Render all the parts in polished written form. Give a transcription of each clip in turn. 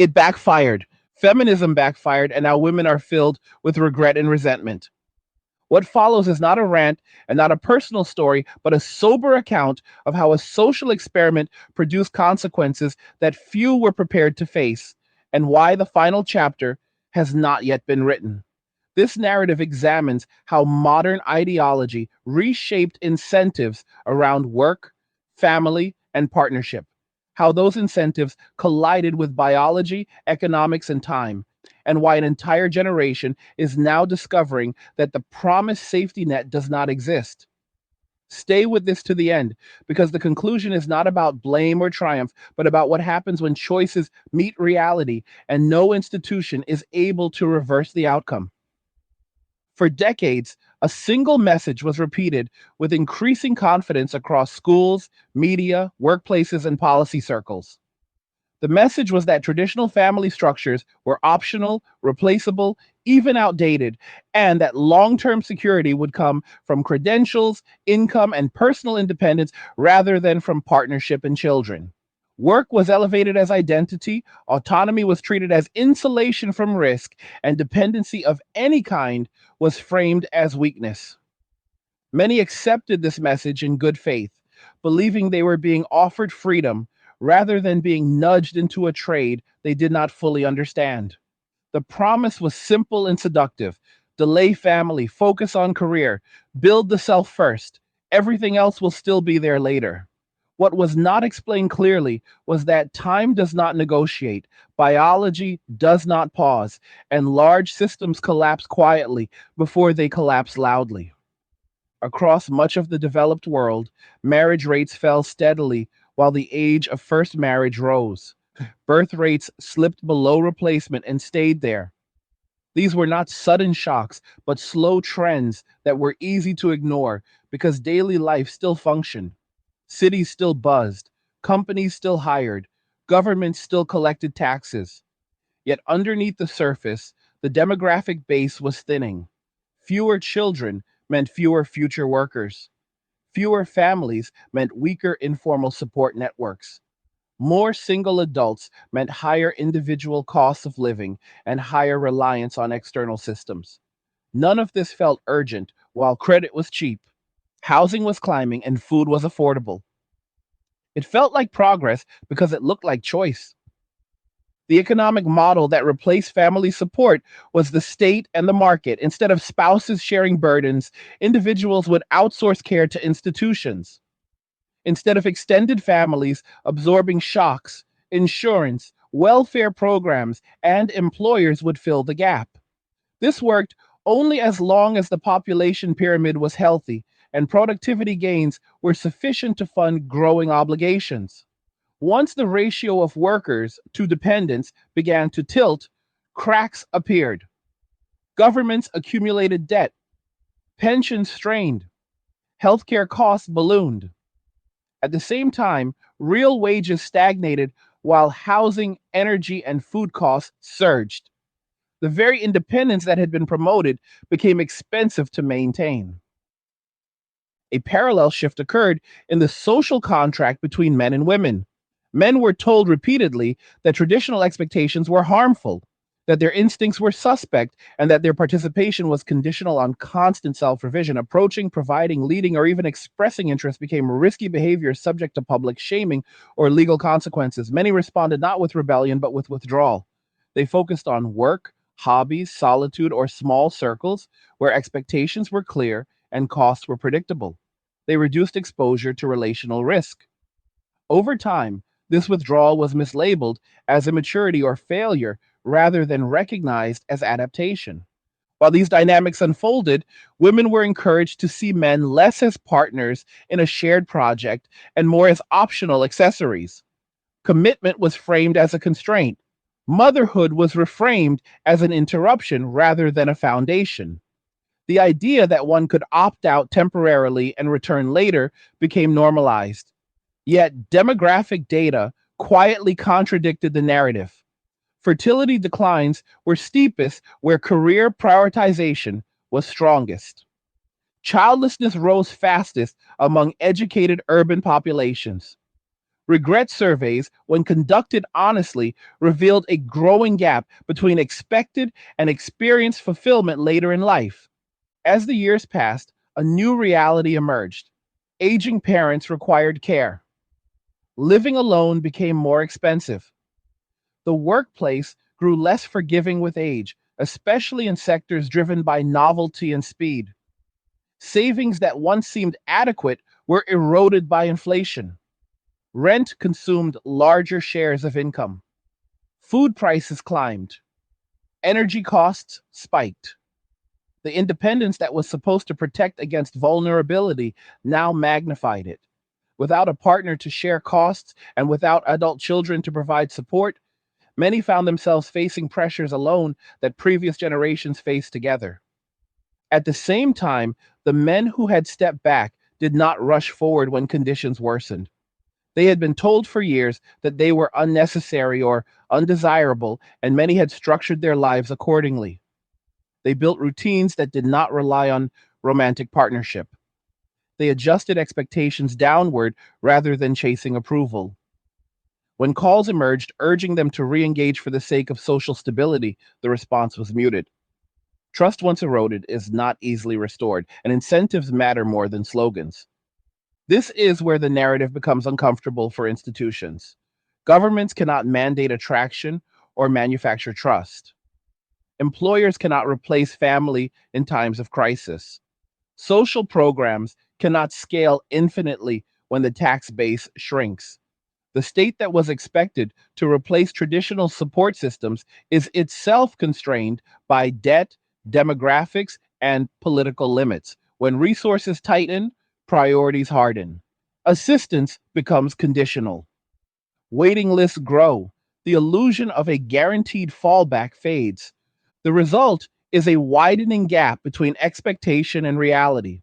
It backfired. Feminism backfired, and now women are filled with regret and resentment. What follows is not a rant and not a personal story, but a sober account of how a social experiment produced consequences that few were prepared to face, and why the final chapter has not yet been written. This narrative examines how modern ideology reshaped incentives around work, family, and partnership, how those incentives collided with biology, economics, and time, and why an entire generation is now discovering that the promised safety net does not exist. Stay with this to the end, because the conclusion is not about blame or triumph, but about what happens when choices meet reality and no institution is able to reverse the outcome. For decades, a single message was repeated with increasing confidence across schools, media, workplaces, and policy circles. The message was that traditional family structures were optional, replaceable, even outdated, and that long term security would come from credentials, income, and personal independence rather than from partnership and children. Work was elevated as identity, autonomy was treated as insulation from risk, and dependency of any kind was framed as weakness. Many accepted this message in good faith, believing they were being offered freedom rather than being nudged into a trade they did not fully understand. The promise was simple and seductive: delay family, focus on career, build the self first. Everything else will still be there later. What was not explained clearly was that time does not negotiate, biology does not pause, and large systems collapse quietly before they collapse loudly. Across much of the developed world, marriage rates fell steadily while the age of first marriage rose. Birth rates slipped below replacement and stayed there. These were not sudden shocks, but slow trends that were easy to ignore because daily life still functioned. Cities still buzzed, companies still hired, governments still collected taxes. Yet underneath the surface, the demographic base was thinning. Fewer children meant fewer future workers. Fewer families meant weaker informal support networks. More single adults meant higher individual costs of living and higher reliance on external systems. None of this felt urgent while credit was cheap, housing was climbing, and food was affordable. It felt like progress because it looked like choice. The economic model that replaced family support was the state and the market. Instead of spouses sharing burdens, individuals would outsource care to institutions. Instead of extended families absorbing shocks, insurance, welfare programs, and employers would fill the gap. This worked only as long as the population pyramid was healthy and productivity gains were sufficient to fund growing obligations. Once the ratio of workers to dependents began to tilt, cracks appeared. Governments accumulated debt, pensions strained, healthcare costs ballooned. At the same time, real wages stagnated while housing, energy, and food costs surged. The very independence that had been promoted became expensive to maintain. A parallel shift occurred in the social contract between men and women. Men were told repeatedly that traditional expectations were harmful, that their instincts were suspect, and that their participation was conditional on constant self revision. Approaching, providing, leading, or even expressing interest became risky behavior subject to public shaming or legal consequences. Many responded not with rebellion, but with withdrawal. They focused on work, hobbies, solitude, or small circles where expectations were clear and costs were predictable. They reduced exposure to relational risk. Over time, this withdrawal was mislabeled as immaturity or failure rather than recognized as adaptation. While these dynamics unfolded, women were encouraged to see men less as partners in a shared project and more as optional accessories. Commitment was framed as a constraint. Motherhood was reframed as an interruption rather than a foundation. The idea that one could opt out temporarily and return later became normalized. Yet demographic data quietly contradicted the narrative. Fertility declines were steepest where career prioritization was strongest. Childlessness rose fastest among educated urban populations. Regret surveys, when conducted honestly, revealed a growing gap between expected and experienced fulfillment later in life. As the years passed, a new reality emerged. Aging parents required care. Living alone became more expensive. The workplace grew less forgiving with age, especially in sectors driven by novelty and speed. Savings that once seemed adequate were eroded by inflation. Rent consumed larger shares of income. Food prices climbed. Energy costs spiked. The independence that was supposed to protect against vulnerability now magnified it. Without a partner to share costs and without adult children to provide support, many found themselves facing pressures alone that previous generations faced together. At the same time, the men who had stepped back did not rush forward when conditions worsened. They had been told for years that they were unnecessary or undesirable, and many had structured their lives accordingly. They built routines that did not rely on romantic partnership. They adjusted expectations downward rather than chasing approval. When calls emerged urging them to re engage for the sake of social stability, the response was muted. Trust once eroded is not easily restored, and incentives matter more than slogans. This is where the narrative becomes uncomfortable for institutions. Governments cannot mandate attraction or manufacture trust. Employers cannot replace family in times of crisis. Social programs cannot scale infinitely when the tax base shrinks. The state that was expected to replace traditional support systems is itself constrained by debt, demographics, and political limits. When resources tighten, priorities harden. Assistance becomes conditional. Waiting lists grow. The illusion of a guaranteed fallback fades. The result is a widening gap between expectation and reality.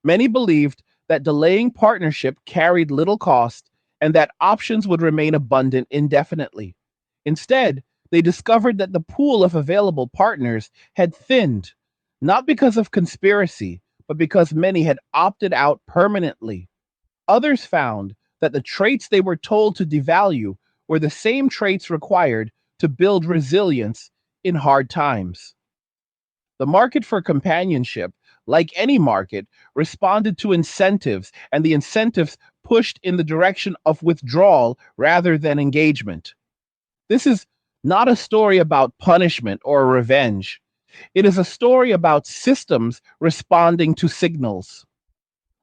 Many believed that delaying partnership carried little cost and that options would remain abundant indefinitely. Instead, they discovered that the pool of available partners had thinned, not because of conspiracy, but because many had opted out permanently. Others found that the traits they were told to devalue were the same traits required to build resilience in hard times. The market for companionship, like any market, responded to incentives, and the incentives pushed in the direction of withdrawal rather than engagement. This is not a story about punishment or revenge. It is a story about systems responding to signals.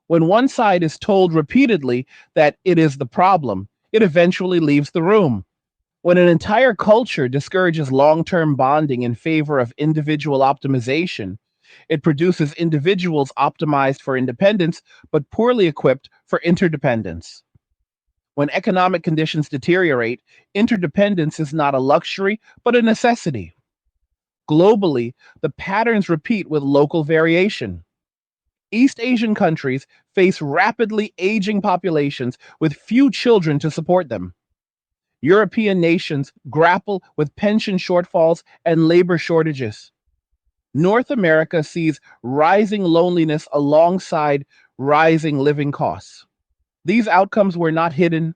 When one side is told repeatedly that it is the problem, it eventually leaves the room. When an entire culture discourages long term bonding in favor of individual optimization, it produces individuals optimized for independence but poorly equipped for interdependence. When economic conditions deteriorate, interdependence is not a luxury but a necessity. Globally, the patterns repeat with local variation. East Asian countries face rapidly aging populations with few children to support them. European nations grapple with pension shortfalls and labor shortages. North America sees rising loneliness alongside rising living costs. These outcomes were not hidden.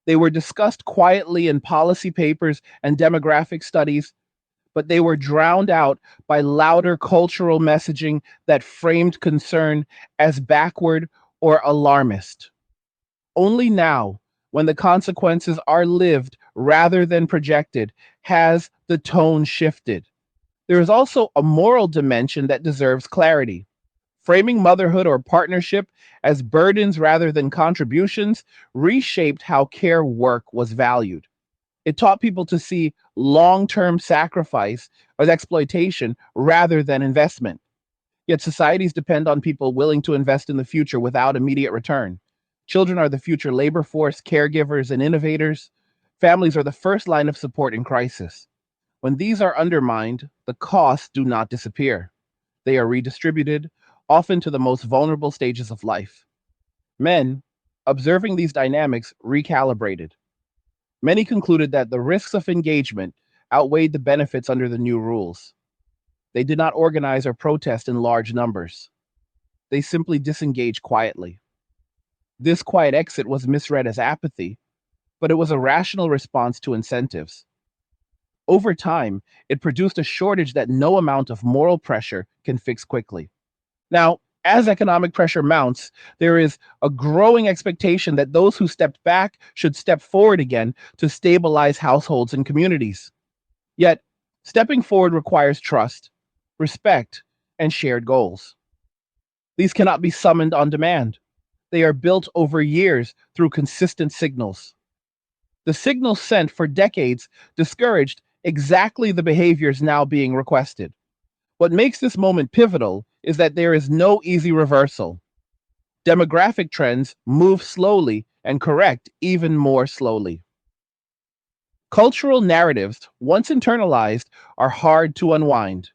They were discussed quietly in policy papers and demographic studies, but they were drowned out by louder cultural messaging that framed concern as backward or alarmist. Only now, when the consequences are lived rather than projected, has the tone shifted. There is also a moral dimension that deserves clarity. Framing motherhood or partnership as burdens rather than contributions reshaped how care work was valued. It taught people to see long term sacrifice as exploitation rather than investment. Yet societies depend on people willing to invest in the future without immediate return. Children are the future labor force, caregivers, and innovators. Families are the first line of support in crisis. When these are undermined, the costs do not disappear. They are redistributed, often to the most vulnerable stages of life. Men, observing these dynamics, recalibrated. Many concluded that the risks of engagement outweighed the benefits under the new rules. They did not organize or protest in large numbers. They simply disengaged quietly. This quiet exit was misread as apathy, but it was a rational response to incentives. Over time, it produced a shortage that no amount of moral pressure can fix quickly. Now, as economic pressure mounts, there is a growing expectation that those who stepped back should step forward again to stabilize households and communities. Yet, stepping forward requires trust, respect, and shared goals. These cannot be summoned on demand. They are built over years through consistent signals. The signals sent for decades discouraged exactly the behaviors now being requested. What makes this moment pivotal is that there is no easy reversal. Demographic trends move slowly and correct even more slowly. Cultural narratives, once internalized, are hard to unwind.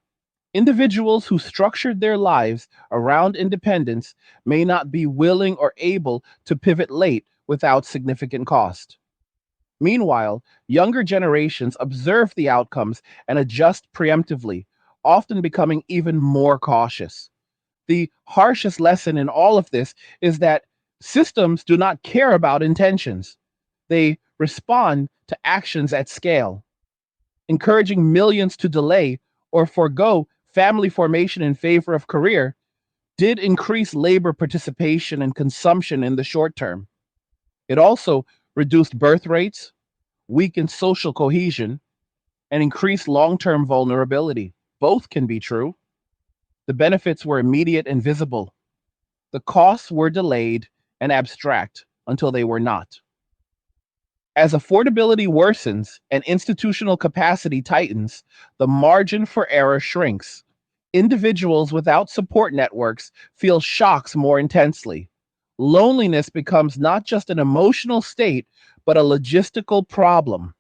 Individuals who structured their lives around independence may not be willing or able to pivot late without significant cost. Meanwhile, younger generations observe the outcomes and adjust preemptively, often becoming even more cautious. The harshest lesson in all of this is that systems do not care about intentions. They respond to actions at scale. Encouraging millions to delay or forego family formation in favor of career did increase labor participation and consumption in the short term. It also reduced birth rates, weakened social cohesion, and increased long term vulnerability. Both can be true. The benefits were immediate and visible. The costs were delayed and abstract until they were not. As affordability worsens and institutional capacity tightens, the margin for error shrinks. Individuals without support networks feel shocks more intensely. Loneliness becomes not just an emotional state, but a logistical problem.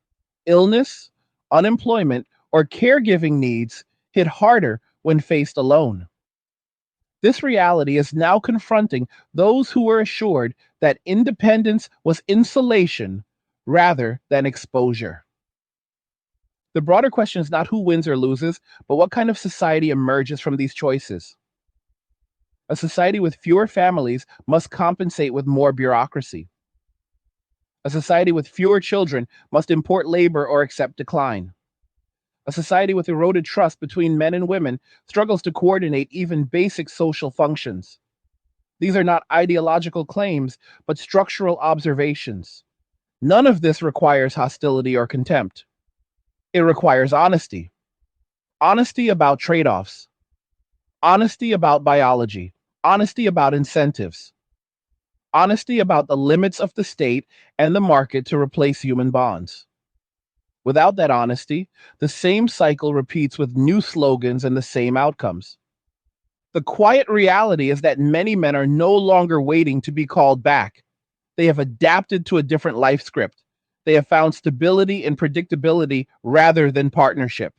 Illness, unemployment, or caregiving needs hit harder when faced alone. This reality is now confronting those who were assured that independence was insulation rather than exposure. The broader question is not who wins or loses, but what kind of society emerges from these choices. A society with fewer families must compensate with more bureaucracy. A society with fewer children must import labor or accept decline. A society with eroded trust between men and women struggles to coordinate even basic social functions. These are not ideological claims, but structural observations. None of this requires hostility or contempt. It requires honesty. Honesty about trade offs, honesty about biology, honesty about incentives, honesty about the limits of the state and the market to replace human bonds. Without that honesty, the same cycle repeats with new slogans and the same outcomes. The quiet reality is that many men are no longer waiting to be called back. They have adapted to a different life script. They have found stability and predictability rather than partnership.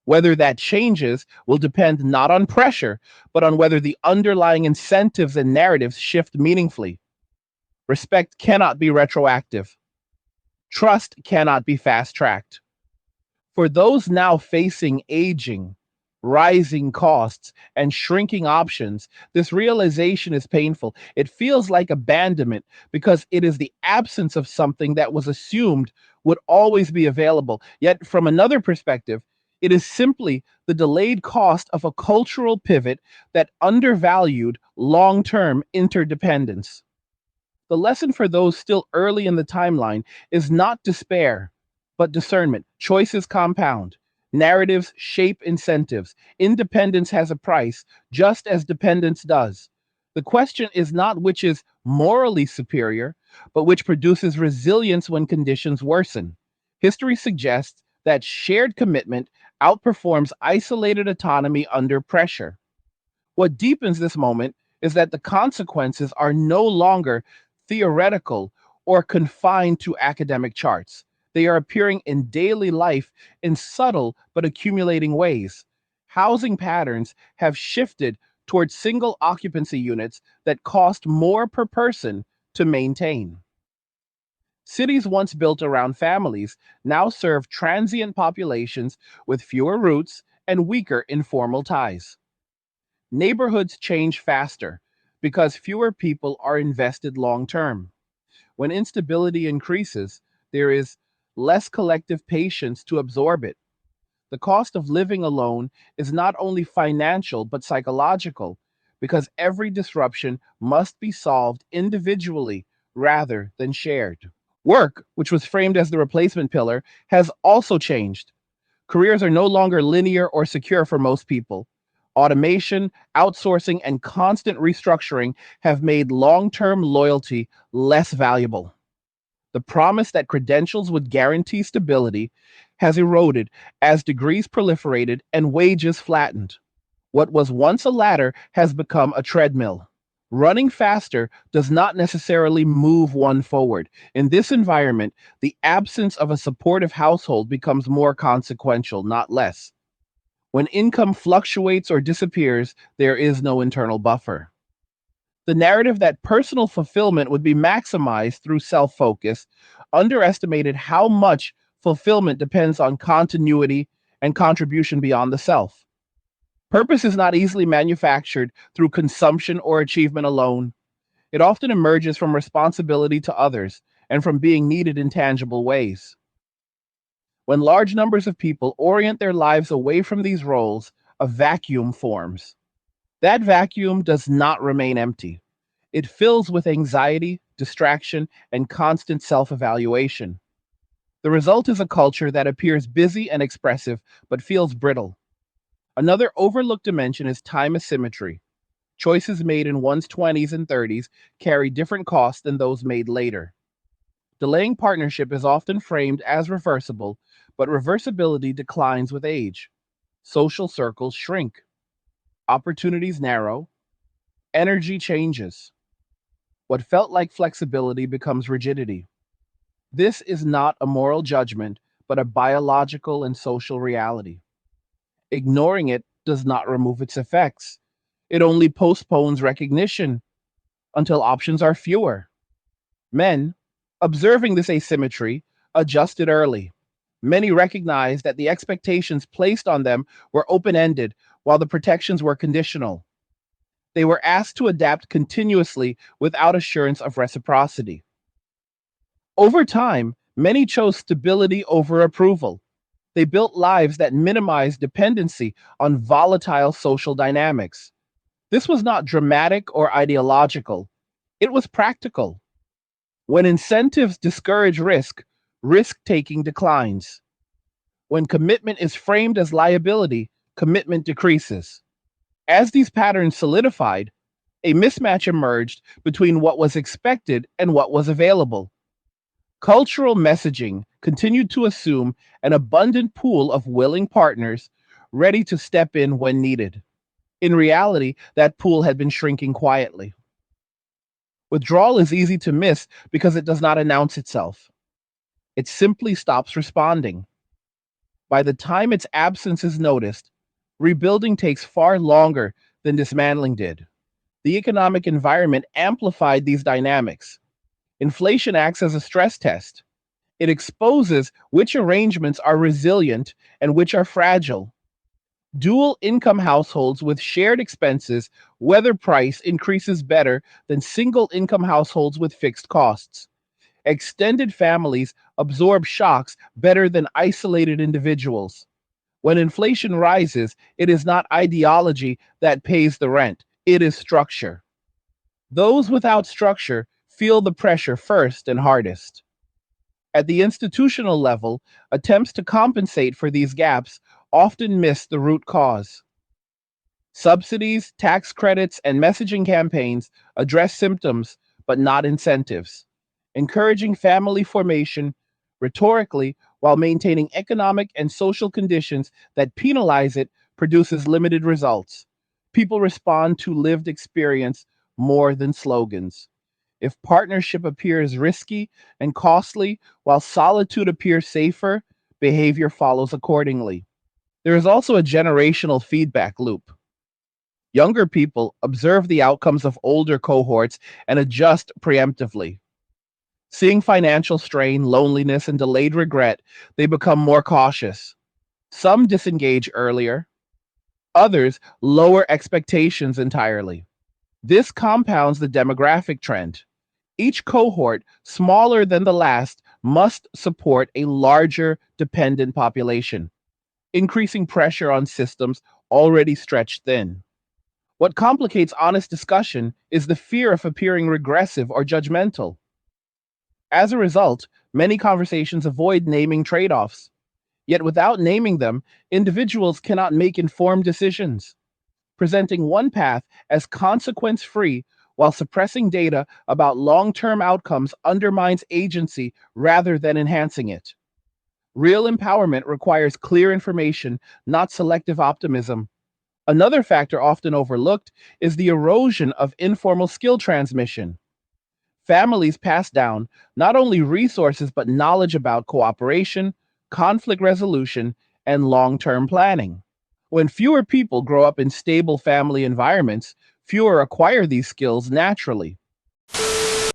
Whether that changes will depend not on pressure, but on whether the underlying incentives and narratives shift meaningfully. Respect cannot be retroactive. Trust cannot be fast tracked. For those now facing aging, rising costs, and shrinking options, this realization is painful. It feels like abandonment because it is the absence of something that was assumed would always be available. Yet, from another perspective, it is simply the delayed cost of a cultural pivot that undervalued long term interdependence. The lesson for those still early in the timeline is not despair, but discernment. Choices compound, narratives shape incentives. Independence has a price, just as dependence does. The question is not which is morally superior, but which produces resilience when conditions worsen. History suggests that shared commitment outperforms isolated autonomy under pressure. What deepens this moment is that the consequences are no longer theoretical or confined to academic charts. They are appearing in daily life in subtle but accumulating ways. Housing patterns have shifted towards single occupancy units that cost more per person to maintain. Cities once built around families now serve transient populations with fewer roots and weaker informal ties. Neighborhoods change faster because fewer people are invested long term. When instability increases, there is less collective patience to absorb it. The cost of living alone is not only financial but psychological, because every disruption must be solved individually rather than shared. Work, which was framed as the replacement pillar, has also changed. Careers are no longer linear or secure for most people. Automation, outsourcing, and constant restructuring have made long term loyalty less valuable. The promise that credentials would guarantee stability has eroded as degrees proliferated and wages flattened. What was once a ladder has become a treadmill. Running faster does not necessarily move one forward. In this environment, the absence of a supportive household becomes more consequential, not less. When income fluctuates or disappears, there is no internal buffer. The narrative that personal fulfillment would be maximized through self focus underestimated how much fulfillment depends on continuity and contribution beyond the self. Purpose is not easily manufactured through consumption or achievement alone. It often emerges from responsibility to others and from being needed in tangible ways. When large numbers of people orient their lives away from these roles, a vacuum forms. That vacuum does not remain empty. It fills with anxiety, distraction, and constant self evaluation. The result is a culture that appears busy and expressive, but feels brittle. Another overlooked dimension is time asymmetry. Choices made in one's 20s and 30s carry different costs than those made later. Delaying partnership is often framed as reversible, but reversibility declines with age. Social circles shrink, opportunities narrow, energy changes. What felt like flexibility becomes rigidity. This is not a moral judgment, but a biological and social reality. Ignoring it does not remove its effects. It only postpones recognition until options are fewer. Men, observing this asymmetry, adjusted early. Many recognized that the expectations placed on them were open ended, while the protections were conditional. They were asked to adapt continuously without assurance of reciprocity. Over time, many chose stability over approval. They built lives that minimized dependency on volatile social dynamics. This was not dramatic or ideological, it was practical. When incentives discourage risk, risk taking declines. When commitment is framed as liability, commitment decreases. As these patterns solidified, a mismatch emerged between what was expected and what was available. Cultural messaging continued to assume an abundant pool of willing partners ready to step in when needed. In reality, that pool had been shrinking quietly. Withdrawal is easy to miss because it does not announce itself. It simply stops responding. By the time its absence is noticed, rebuilding takes far longer than dismantling did. The economic environment amplified these dynamics. Inflation acts as a stress test. It exposes which arrangements are resilient and which are fragile. Dual income households with shared expenses weather price increases better than single income households with fixed costs. Extended families absorb shocks better than isolated individuals. When inflation rises, it is not ideology that pays the rent, it is structure. Those without structure feel the pressure first and hardest. At the institutional level, attempts to compensate for these gaps often miss the root cause. Subsidies, tax credits, and messaging campaigns address symptoms but not incentives, encouraging family formation rhetorically while maintaining economic and social conditions that penalize it produces limited results. People respond to lived experience more than slogans. If partnership appears risky and costly, while solitude appears safer, behavior follows accordingly. There is also a generational feedback loop. Younger people observe the outcomes of older cohorts and adjust preemptively. Seeing financial strain, loneliness, and delayed regret, they become more cautious. Some disengage earlier, others lower expectations entirely. This compounds the demographic trend. Each cohort, smaller than the last, must support a larger dependent population, increasing pressure on systems already stretched thin. What complicates honest discussion is the fear of appearing regressive or judgmental. As a result, many conversations avoid naming trade offs. Yet without naming them, individuals cannot make informed decisions. Presenting one path as consequence free while suppressing data about long term outcomes undermines agency rather than enhancing it. Real empowerment requires clear information, not selective optimism. Another factor often overlooked is the erosion of informal skill transmission. Families pass down not only resources but knowledge about cooperation, conflict resolution, and long term planning. When fewer people grow up in stable family environments, fewer acquire these skills naturally.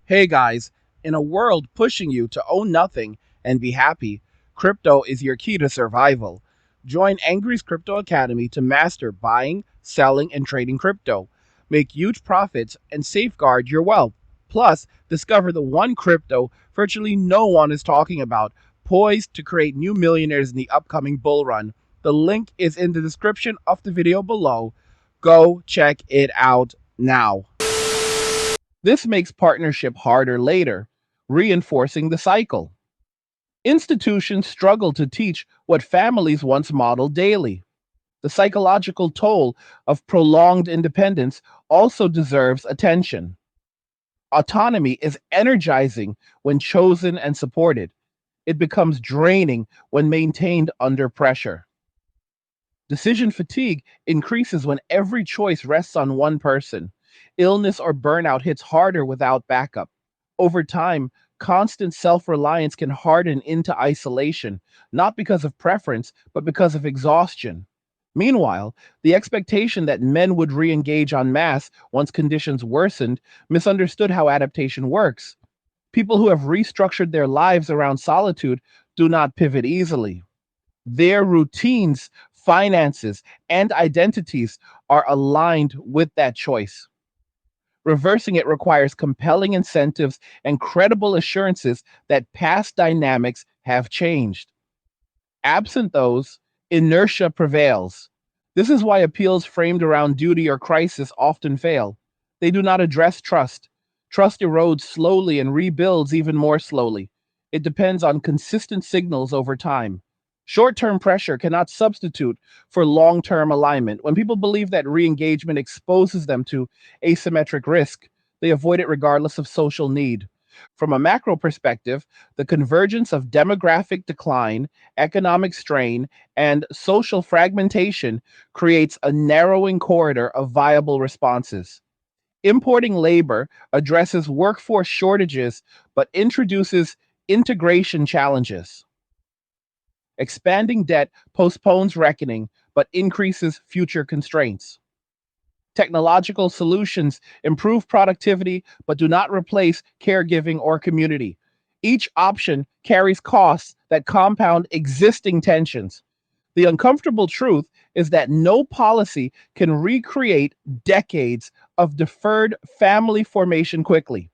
Hey guys, in a world pushing you to own nothing and be happy, crypto is your key to survival. Join Angry's Crypto Academy to master buying, selling, and trading crypto. Make huge profits and safeguard your wealth. Plus, discover the one crypto virtually no one is talking about, poised to create new millionaires in the upcoming bull run. The link is in the description of the video below. Go check it out now. This makes partnership harder later, reinforcing the cycle. Institutions struggle to teach what families once modeled daily. The psychological toll of prolonged independence also deserves attention. Autonomy is energizing when chosen and supported. It becomes draining when maintained under pressure. Decision fatigue increases when every choice rests on one person. Illness or burnout hits harder without backup. Over time, constant self reliance can harden into isolation, not because of preference, but because of exhaustion. Meanwhile, the expectation that men would re engage en masse once conditions worsened misunderstood how adaptation works. People who have restructured their lives around solitude do not pivot easily. Their routines, finances, and identities are aligned with that choice. Reversing it requires compelling incentives and credible assurances that past dynamics have changed. Absent those, inertia prevails. This is why appeals framed around duty or crisis often fail. They do not address trust. Trust erodes slowly and rebuilds even more slowly. It depends on consistent signals over time. Short term pressure cannot substitute for long term alignment. When people believe that re engagement exposes them to asymmetric risk, they avoid it regardless of social need. From a macro perspective, the convergence of demographic decline, economic strain, and social fragmentation creates a narrowing corridor of viable responses. Importing labor addresses workforce shortages but introduces integration challenges. Expanding debt postpones reckoning but increases future constraints. Technological solutions improve productivity but do not replace caregiving or community. Each option carries costs that compound existing tensions. The uncomfortable truth is that no policy can recreate decades of deferred family formation quickly.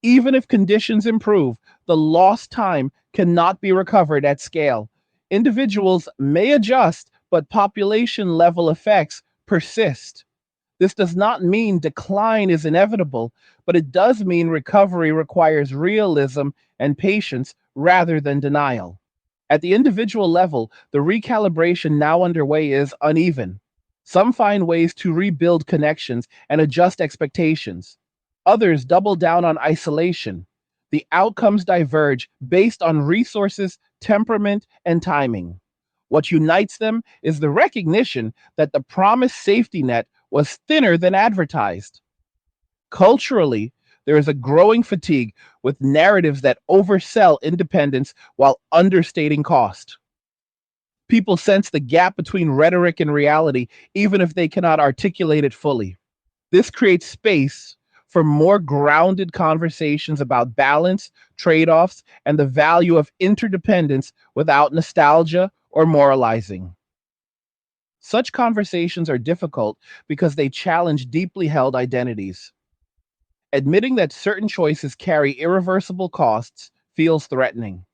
Even if conditions improve, the lost time cannot be recovered at scale. Individuals may adjust, but population level effects persist. This does not mean decline is inevitable, but it does mean recovery requires realism and patience rather than denial. At the individual level, the recalibration now underway is uneven. Some find ways to rebuild connections and adjust expectations. Others double down on isolation. The outcomes diverge based on resources, temperament, and timing. What unites them is the recognition that the promised safety net was thinner than advertised. Culturally, there is a growing fatigue with narratives that oversell independence while understating cost. People sense the gap between rhetoric and reality, even if they cannot articulate it fully. This creates space for more grounded conversations about balance, trade offs, and the value of interdependence without nostalgia or moralizing. Such conversations are difficult because they challenge deeply held identities. Admitting that certain choices carry irreversible costs feels threatening,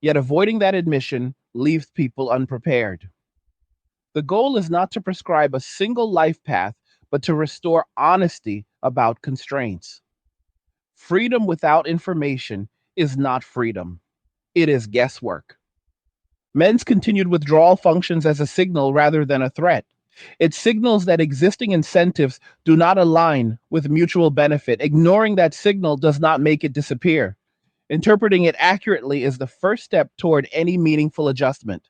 yet avoiding that admission leaves people unprepared. The goal is not to prescribe a single life path, but to restore honesty about constraints. Freedom without information is not freedom, it is guesswork. Men's continued withdrawal functions as a signal rather than a threat. It signals that existing incentives do not align with mutual benefit. Ignoring that signal does not make it disappear. Interpreting it accurately is the first step toward any meaningful adjustment.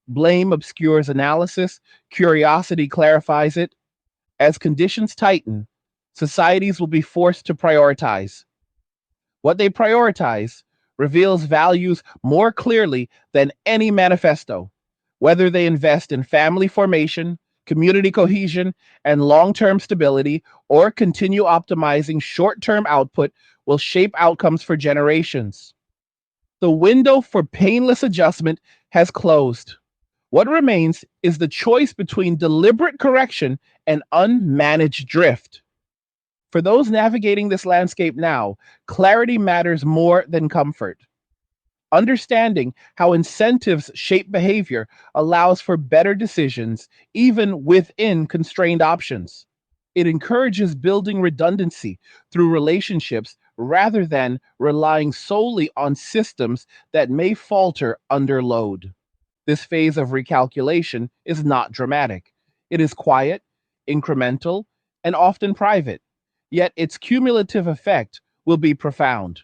Blame obscures analysis, curiosity clarifies it. As conditions tighten, societies will be forced to prioritize. What they prioritize reveals values more clearly than any manifesto. Whether they invest in family formation, community cohesion, and long term stability, or continue optimizing short term output, will shape outcomes for generations. The window for painless adjustment has closed. What remains is the choice between deliberate correction and unmanaged drift. For those navigating this landscape now, clarity matters more than comfort. Understanding how incentives shape behavior allows for better decisions, even within constrained options. It encourages building redundancy through relationships rather than relying solely on systems that may falter under load. This phase of recalculation is not dramatic. It is quiet, incremental, and often private. Yet its cumulative effect will be profound.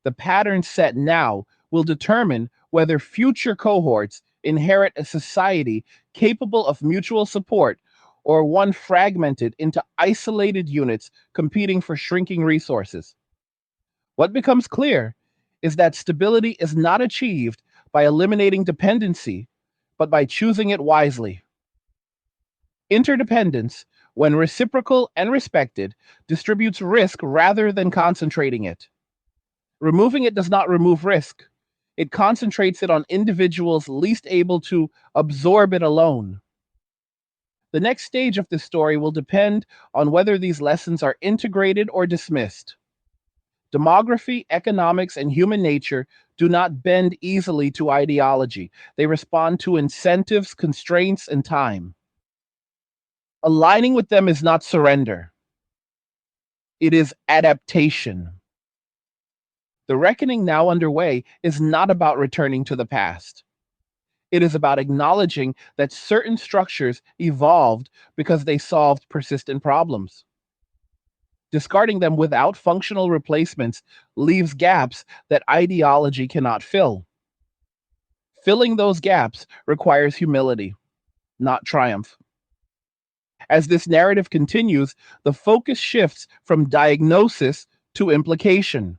The pattern set now will determine whether future cohorts inherit a society capable of mutual support or one fragmented into isolated units competing for shrinking resources. What becomes clear is that stability is not achieved by eliminating dependency, but by choosing it wisely. Interdependence, when reciprocal and respected, distributes risk rather than concentrating it. Removing it does not remove risk. It concentrates it on individuals least able to absorb it alone. The next stage of this story will depend on whether these lessons are integrated or dismissed. Demography, economics, and human nature do not bend easily to ideology. They respond to incentives, constraints, and time. Aligning with them is not surrender, it is adaptation. The reckoning now underway is not about returning to the past. It is about acknowledging that certain structures evolved because they solved persistent problems. Discarding them without functional replacements leaves gaps that ideology cannot fill. Filling those gaps requires humility, not triumph. As this narrative continues, the focus shifts from diagnosis to implication.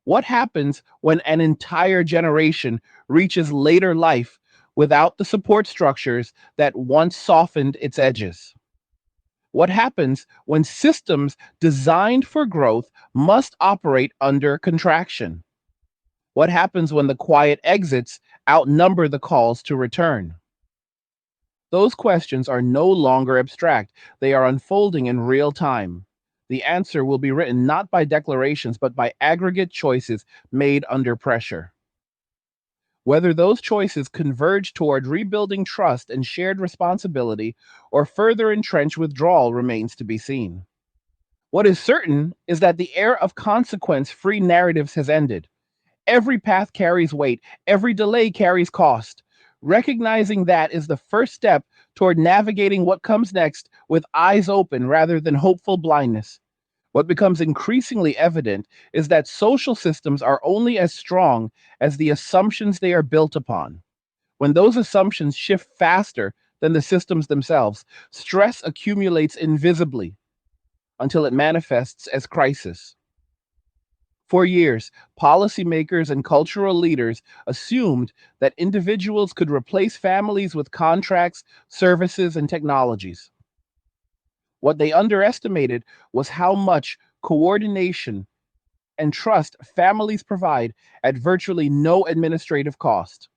What happens when an entire generation reaches later life without the support structures that once softened its edges? What happens when systems designed for growth must operate under contraction? What happens when the quiet exits outnumber the calls to return? Those questions are no longer abstract, they are unfolding in real time. The answer will be written not by declarations, but by aggregate choices made under pressure. Whether those choices converge toward rebuilding trust and shared responsibility or further entrench withdrawal remains to be seen. What is certain is that the era of consequence free narratives has ended. Every path carries weight, every delay carries cost. Recognizing that is the first step toward navigating what comes next with eyes open rather than hopeful blindness. What becomes increasingly evident is that social systems are only as strong as the assumptions they are built upon. When those assumptions shift faster than the systems themselves, stress accumulates invisibly until it manifests as crisis. For years, policymakers and cultural leaders assumed that individuals could replace families with contracts, services, and technologies. What they underestimated was how much coordination and trust families provide at virtually no administrative cost.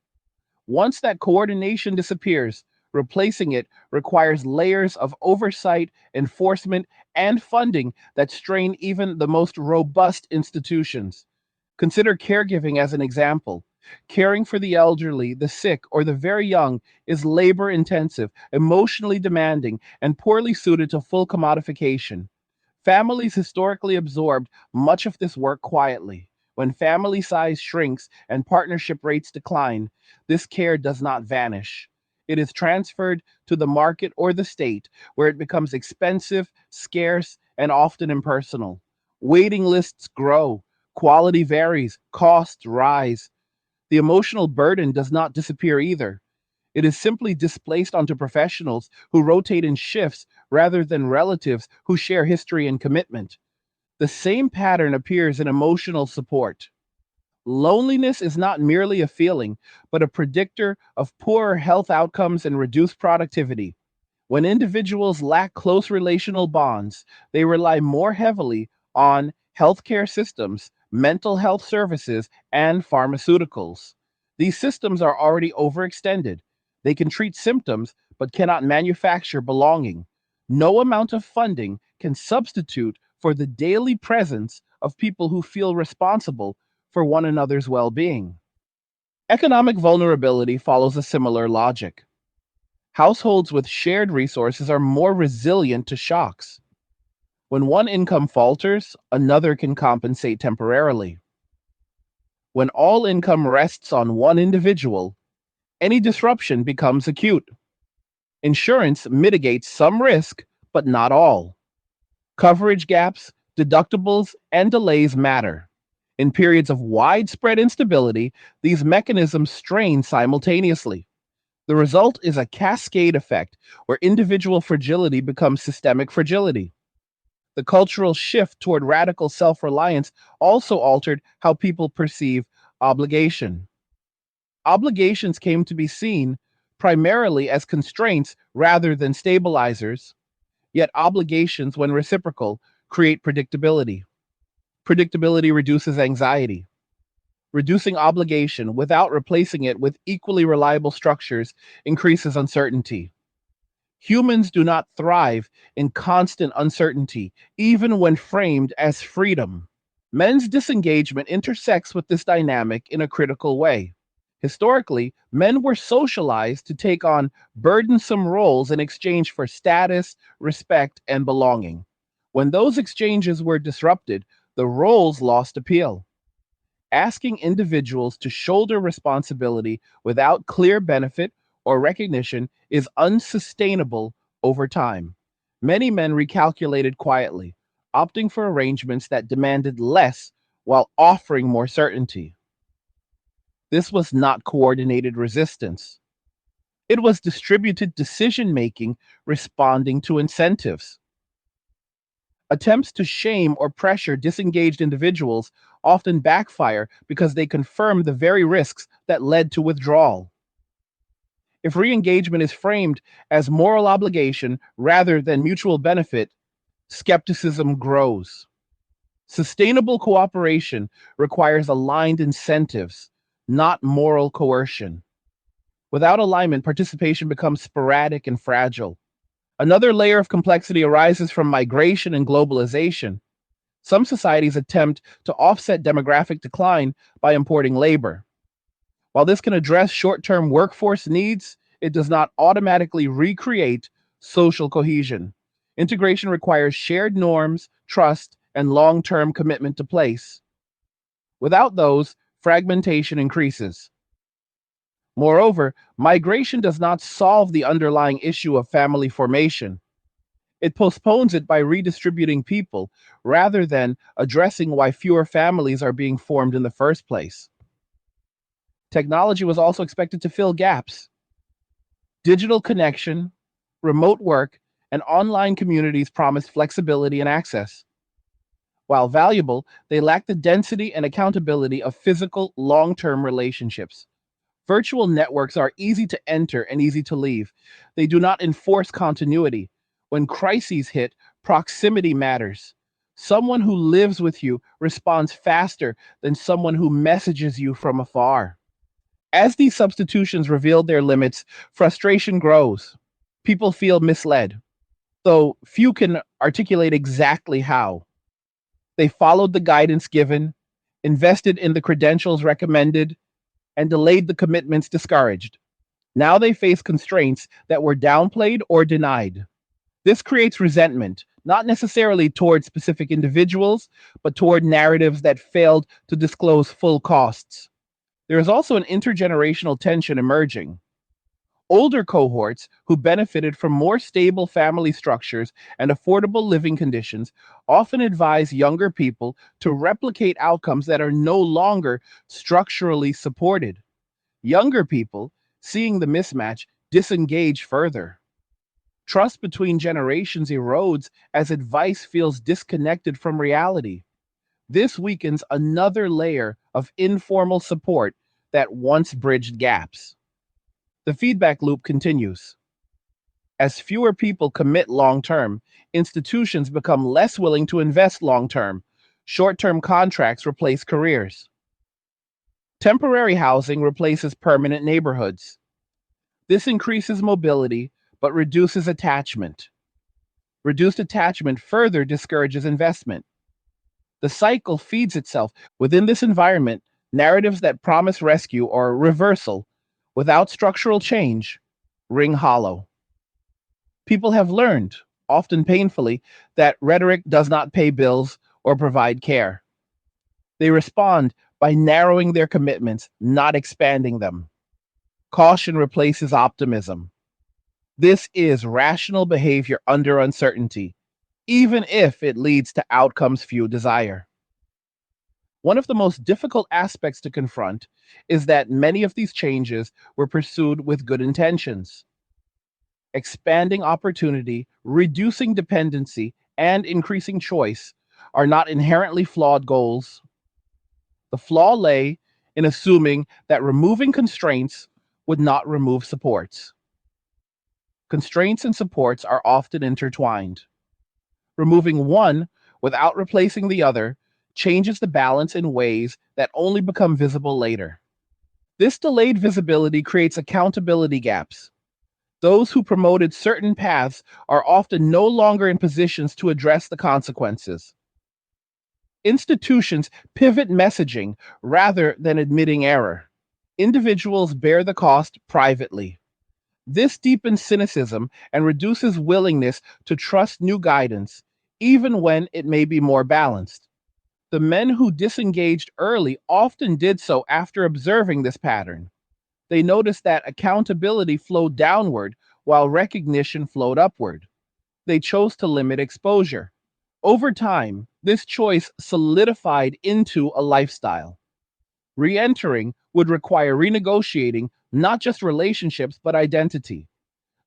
Once that coordination disappears, Replacing it requires layers of oversight, enforcement, and funding that strain even the most robust institutions. Consider caregiving as an example. Caring for the elderly, the sick, or the very young is labor intensive, emotionally demanding, and poorly suited to full commodification. Families historically absorbed much of this work quietly. When family size shrinks and partnership rates decline, this care does not vanish. It is transferred to the market or the state, where it becomes expensive, scarce, and often impersonal. Waiting lists grow, quality varies, costs rise. The emotional burden does not disappear either. It is simply displaced onto professionals who rotate in shifts rather than relatives who share history and commitment. The same pattern appears in emotional support. Loneliness is not merely a feeling, but a predictor of poorer health outcomes and reduced productivity. When individuals lack close relational bonds, they rely more heavily on healthcare systems, mental health services, and pharmaceuticals. These systems are already overextended. They can treat symptoms, but cannot manufacture belonging. No amount of funding can substitute for the daily presence of people who feel responsible for one another's well being. Economic vulnerability follows a similar logic. Households with shared resources are more resilient to shocks. When one income falters, another can compensate temporarily. When all income rests on one individual, any disruption becomes acute. Insurance mitigates some risk, but not all. Coverage gaps, deductibles, and delays matter. In periods of widespread instability, these mechanisms strain simultaneously. The result is a cascade effect where individual fragility becomes systemic fragility. The cultural shift toward radical self reliance also altered how people perceive obligation. Obligations came to be seen primarily as constraints rather than stabilizers, yet obligations, when reciprocal, create predictability. Predictability reduces anxiety. Reducing obligation without replacing it with equally reliable structures increases uncertainty. Humans do not thrive in constant uncertainty, even when framed as freedom. Men's disengagement intersects with this dynamic in a critical way. Historically, men were socialized to take on burdensome roles in exchange for status, respect, and belonging. When those exchanges were disrupted, the roles lost appeal. Asking individuals to shoulder responsibility without clear benefit or recognition is unsustainable over time. Many men recalculated quietly, opting for arrangements that demanded less while offering more certainty. This was not coordinated resistance. It was distributed decision making responding to incentives. Attempts to shame or pressure disengaged individuals often backfire because they confirm the very risks that led to withdrawal. If re engagement is framed as moral obligation rather than mutual benefit, skepticism grows. Sustainable cooperation requires aligned incentives, not moral coercion. Without alignment, participation becomes sporadic and fragile. Another layer of complexity arises from migration and globalization. Some societies attempt to offset demographic decline by importing labor. While this can address short term workforce needs, it does not automatically recreate social cohesion. Integration requires shared norms, trust, and long term commitment to place. Without those, fragmentation increases. Moreover, migration does not solve the underlying issue of family formation. It postpones it by redistributing people rather than addressing why fewer families are being formed in the first place. Technology was also expected to fill gaps. Digital connection, remote work, and online communities promised flexibility and access. While valuable, they lack the density and accountability of physical, long term relationships. Virtual networks are easy to enter and easy to leave. They do not enforce continuity. When crises hit, proximity matters. Someone who lives with you responds faster than someone who messages you from afar. As these substitutions reveal their limits, frustration grows. People feel misled, though few can articulate exactly how. They followed the guidance given, invested in the credentials recommended, and delayed the commitments discouraged. Now they face constraints that were downplayed or denied. This creates resentment, not necessarily toward specific individuals, but toward narratives that failed to disclose full costs. There is also an intergenerational tension emerging. Older cohorts who benefited from more stable family structures and affordable living conditions often advise younger people to replicate outcomes that are no longer structurally supported. Younger people, seeing the mismatch, disengage further. Trust between generations erodes as advice feels disconnected from reality. This weakens another layer of informal support that once bridged gaps. The feedback loop continues. As fewer people commit long term, institutions become less willing to invest long term. Short term contracts replace careers. Temporary housing replaces permanent neighborhoods. This increases mobility but reduces attachment. Reduced attachment further discourages investment. The cycle feeds itself. Within this environment, narratives that promise rescue or reversal without structural change ring hollow. People have learned, often painfully, that rhetoric does not pay bills or provide care. They respond by narrowing their commitments, not expanding them. Caution replaces optimism. This is rational behavior under uncertainty, even if it leads to outcomes few desire. One of the most difficult aspects to confront is that many of these changes were pursued with good intentions. Expanding opportunity, reducing dependency, and increasing choice are not inherently flawed goals. The flaw lay in assuming that removing constraints would not remove supports. Constraints and supports are often intertwined. Removing one without replacing the other changes the balance in ways that only become visible later. This delayed visibility creates accountability gaps. Those who promoted certain paths are often no longer in positions to address the consequences. Institutions pivot messaging rather than admitting error. Individuals bear the cost privately. This deepens cynicism and reduces willingness to trust new guidance, even when it may be more balanced. The men who disengaged early often did so after observing this pattern. They noticed that accountability flowed downward while recognition flowed upward. They chose to limit exposure. Over time, this choice solidified into a lifestyle. Re entering would require renegotiating not just relationships, but identity.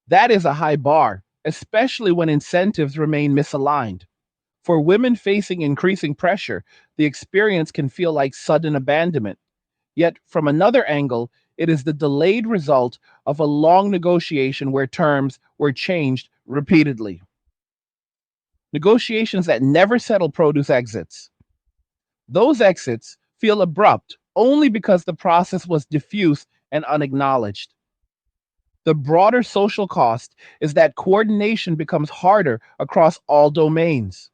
That is a high bar, especially when incentives remain misaligned. For women facing increasing pressure, the experience can feel like sudden abandonment. Yet, from another angle, it is the delayed result of a long negotiation where terms were changed repeatedly. Negotiations that never settle produce exits. Those exits feel abrupt only because the process was diffuse and unacknowledged. The broader social cost is that coordination becomes harder across all domains.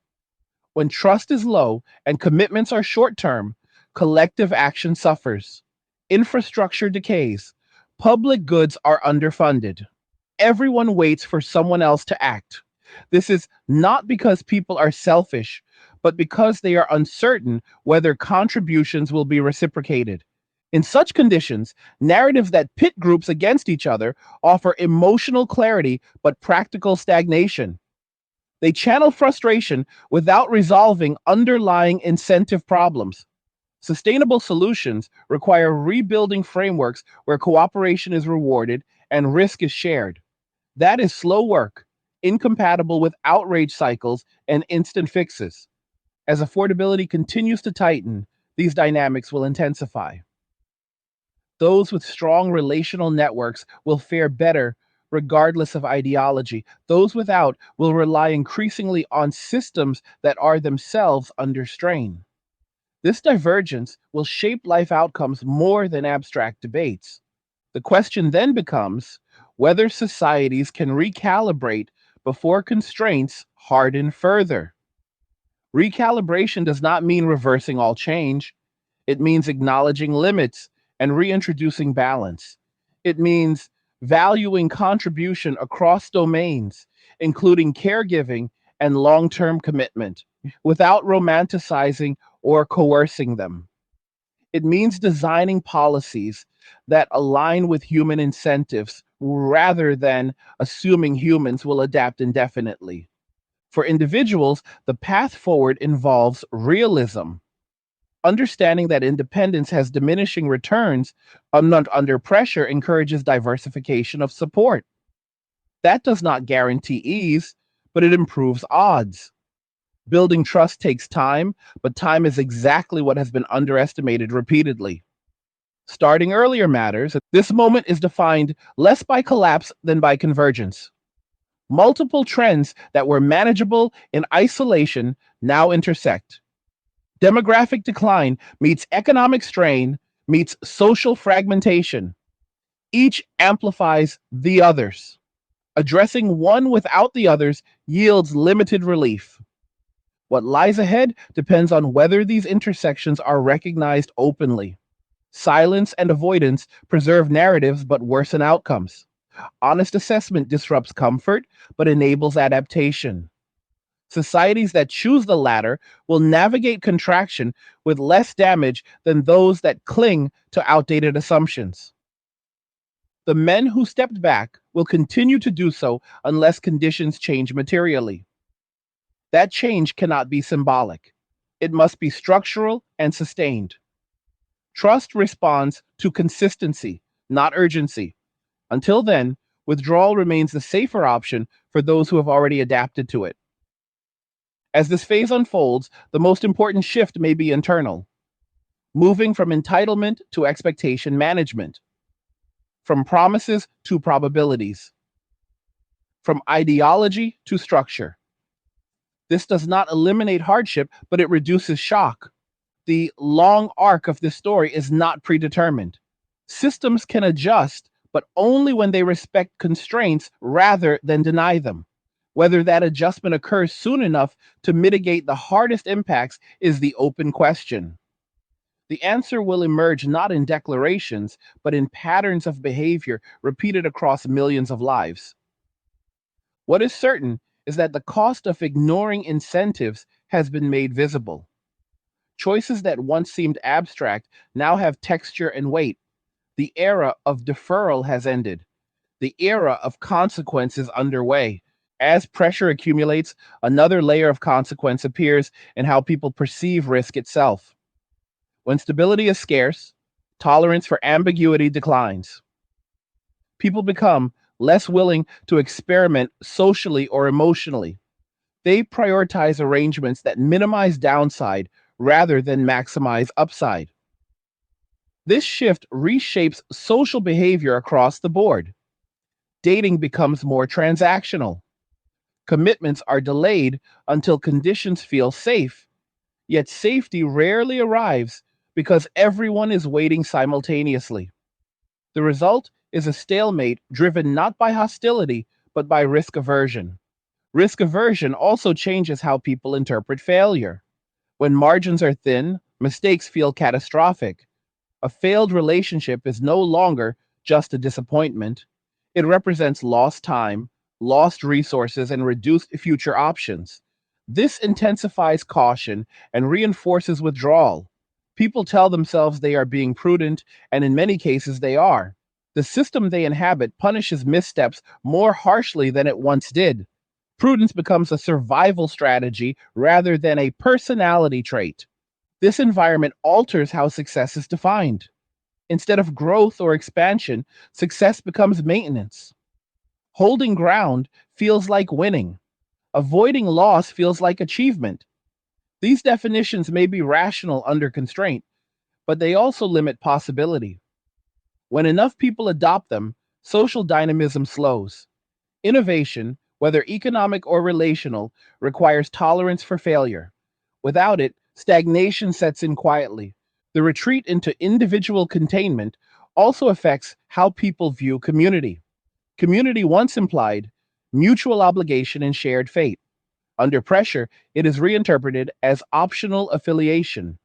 When trust is low and commitments are short term, collective action suffers. Infrastructure decays. Public goods are underfunded. Everyone waits for someone else to act. This is not because people are selfish, but because they are uncertain whether contributions will be reciprocated. In such conditions, narratives that pit groups against each other offer emotional clarity but practical stagnation. They channel frustration without resolving underlying incentive problems. Sustainable solutions require rebuilding frameworks where cooperation is rewarded and risk is shared. That is slow work, incompatible with outrage cycles and instant fixes. As affordability continues to tighten, these dynamics will intensify. Those with strong relational networks will fare better regardless of ideology. Those without will rely increasingly on systems that are themselves under strain. This divergence will shape life outcomes more than abstract debates. The question then becomes whether societies can recalibrate before constraints harden further. Recalibration does not mean reversing all change. It means acknowledging limits and reintroducing balance. It means valuing contribution across domains, including caregiving and long term commitment, without romanticizing or coercing them. It means designing policies that align with human incentives rather than assuming humans will adapt indefinitely. For individuals, the path forward involves realism, understanding that independence has diminishing returns under pressure encourages diversification of support. That does not guarantee ease, but it improves odds. Building trust takes time, but time is exactly what has been underestimated repeatedly. Starting earlier matters. This moment is defined less by collapse than by convergence. Multiple trends that were manageable in isolation now intersect. Demographic decline meets economic strain, meets social fragmentation. Each amplifies the others. Addressing one without the others yields limited relief. What lies ahead depends on whether these intersections are recognized openly. Silence and avoidance preserve narratives but worsen outcomes. Honest assessment disrupts comfort but enables adaptation. Societies that choose the latter will navigate contraction with less damage than those that cling to outdated assumptions. The men who stepped back will continue to do so unless conditions change materially. That change cannot be symbolic. It must be structural and sustained. Trust responds to consistency, not urgency. Until then, withdrawal remains the safer option for those who have already adapted to it. As this phase unfolds, the most important shift may be internal, moving from entitlement to expectation management, from promises to probabilities, from ideology to structure. This does not eliminate hardship, but it reduces shock. The long arc of this story is not predetermined. Systems can adjust, but only when they respect constraints rather than deny them. Whether that adjustment occurs soon enough to mitigate the hardest impacts is the open question. The answer will emerge not in declarations, but in patterns of behavior repeated across millions of lives. What is certain is that the cost of ignoring incentives has been made visible. Choices that once seemed abstract now have texture and weight. The era of deferral has ended. The era of consequence is underway. As pressure accumulates, another layer of consequence appears in how people perceive risk itself. When stability is scarce, tolerance for ambiguity declines. People become less willing to experiment socially or emotionally. They prioritize arrangements that minimize downside rather than maximize upside. This shift reshapes social behavior across the board. Dating becomes more transactional. Commitments are delayed until conditions feel safe, yet safety rarely arrives because everyone is waiting simultaneously. The result is a stalemate driven not by hostility, but by risk aversion. Risk aversion also changes how people interpret failure. When margins are thin, mistakes feel catastrophic. A failed relationship is no longer just a disappointment. It represents lost time, lost resources, and reduced future options. This intensifies caution and reinforces withdrawal. People tell themselves they are being prudent, and in many cases they are. The system they inhabit punishes missteps more harshly than it once did. Prudence becomes a survival strategy rather than a personality trait. This environment alters how success is defined. Instead of growth or expansion, success becomes maintenance. Holding ground feels like winning. Avoiding loss feels like achievement. These definitions may be rational under constraint, but they also limit possibility. When enough people adopt them, social dynamism slows. Innovation, whether economic or relational, requires tolerance for failure. Without it, stagnation sets in quietly. The retreat into individual containment, also affects how people view community. Community once implied mutual obligation and shared fate. Under pressure, it is reinterpreted as optional affiliation.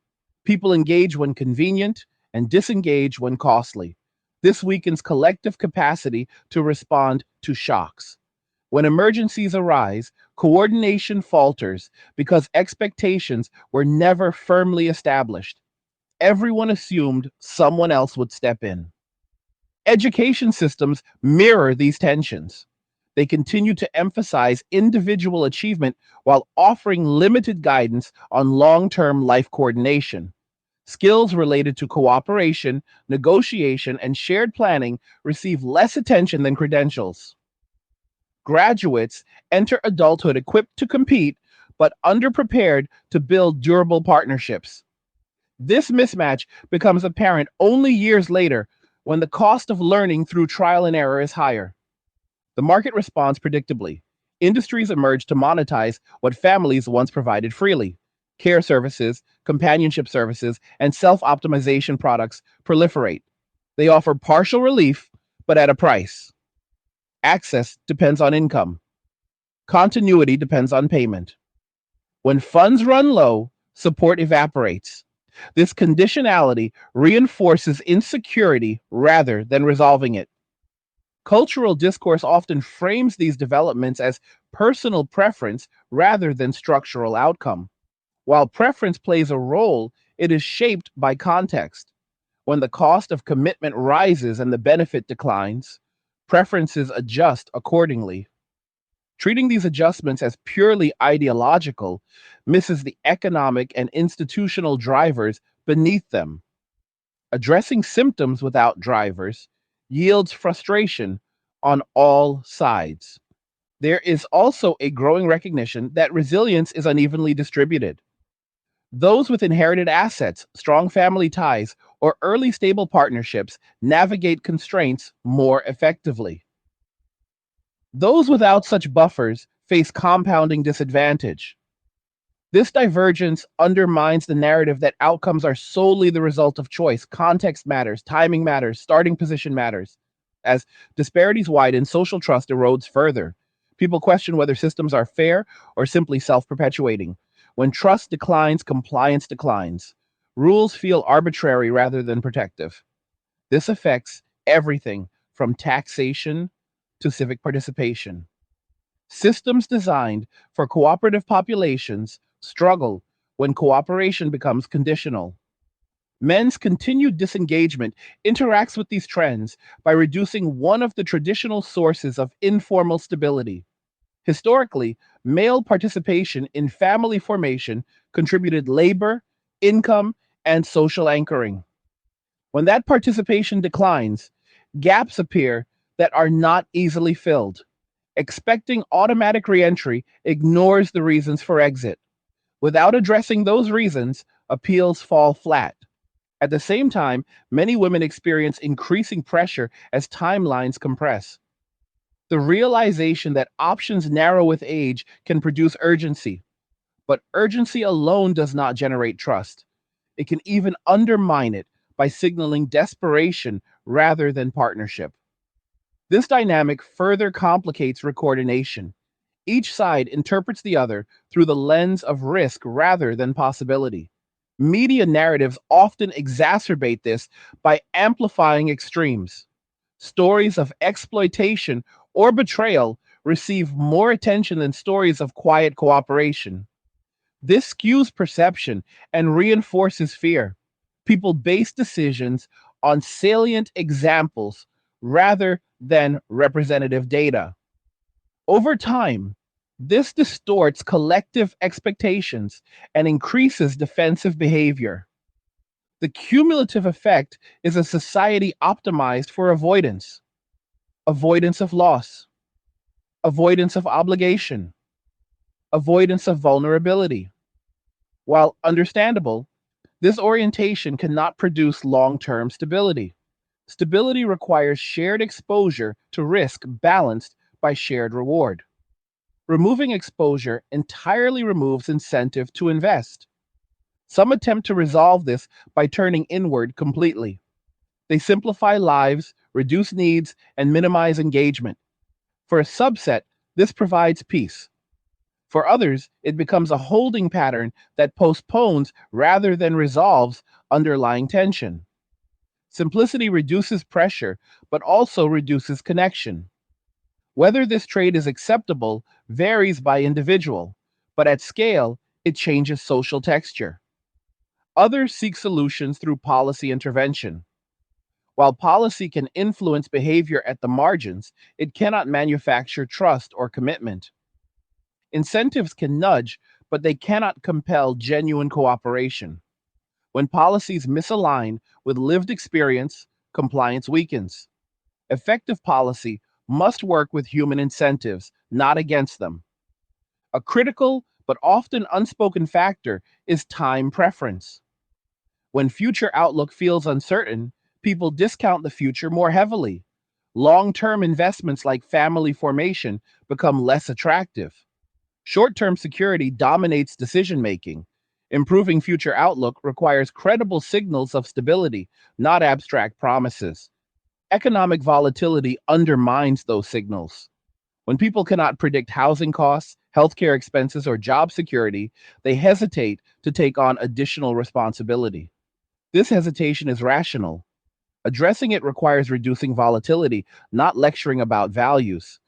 People engage when convenient and disengage when costly. This weakens collective capacity to respond to shocks. When emergencies arise, coordination falters because expectations were never firmly established. Everyone assumed someone else would step in. Education systems mirror these tensions. They continue to emphasize individual achievement while offering limited guidance on long term life coordination. Skills related to cooperation, negotiation, and shared planning receive less attention than credentials. Graduates enter adulthood equipped to compete, but underprepared to build durable partnerships. This mismatch becomes apparent only years later when the cost of learning through trial and error is higher. The market responds predictably. Industries emerge to monetize what families once provided freely. Care services, companionship services, and self optimization products proliferate. They offer partial relief, but at a price. Access depends on income. Continuity depends on payment. When funds run low, support evaporates. This conditionality reinforces insecurity rather than resolving it. Cultural discourse often frames these developments as personal preference rather than structural outcome. While preference plays a role, it is shaped by context. When the cost of commitment rises and the benefit declines, preferences adjust accordingly. Treating these adjustments as purely ideological misses the economic and institutional drivers beneath them. Addressing symptoms without drivers yields frustration on all sides. There is also a growing recognition that resilience is unevenly distributed. Those with inherited assets, strong family ties, or early stable partnerships navigate constraints more effectively. Those without such buffers face compounding disadvantage. This divergence undermines the narrative that outcomes are solely the result of choice. Context matters, timing matters, starting position matters. As disparities widen, social trust erodes further. People question whether systems are fair or simply self perpetuating. When trust declines, compliance declines. Rules feel arbitrary rather than protective. This affects everything from taxation to civic participation. Systems designed for cooperative populations struggle when cooperation becomes conditional. Men's continued disengagement interacts with these trends by reducing one of the traditional sources of informal stability. Historically, male participation in family formation contributed labor, income, and social anchoring. When that participation declines, gaps appear that are not easily filled. Expecting automatic reentry ignores the reasons for exit. Without addressing those reasons, appeals fall flat. At the same time, many women experience increasing pressure as timelines compress. The realization that options narrow with age can produce urgency, but urgency alone does not generate trust. It can even undermine it by signaling desperation rather than partnership. This dynamic further complicates coordination. Each side interprets the other through the lens of risk rather than possibility. Media narratives often exacerbate this by amplifying extremes. Stories of exploitation or betrayal receive more attention than stories of quiet cooperation. This skews perception and reinforces fear. People base decisions on salient examples rather than representative data. Over time, this distorts collective expectations and increases defensive behavior. The cumulative effect is a society optimized for avoidance, avoidance of loss, avoidance of obligation, avoidance of vulnerability. While understandable, this orientation cannot produce long term stability. Stability requires shared exposure to risk balanced by shared reward. Removing exposure entirely removes incentive to invest. Some attempt to resolve this by turning inward completely. They simplify lives, reduce needs, and minimize engagement. For a subset, this provides peace. For others, it becomes a holding pattern that postpones rather than resolves underlying tension. Simplicity reduces pressure, but also reduces connection. Whether this trade is acceptable varies by individual, but at scale, it changes social texture. Others seek solutions through policy intervention. While policy can influence behavior at the margins, it cannot manufacture trust or commitment. Incentives can nudge, but they cannot compel genuine cooperation. When policies misalign with lived experience, compliance weakens. Effective policy must work with human incentives, not against them. A critical but often unspoken factor is time preference. When future outlook feels uncertain, people discount the future more heavily. Long term investments like family formation become less attractive. Short term security dominates decision making. Improving future outlook requires credible signals of stability, not abstract promises. Economic volatility undermines those signals. When people cannot predict housing costs, healthcare expenses, or job security, they hesitate to take on additional responsibility. This hesitation is rational. Addressing it requires reducing volatility, not lecturing about values.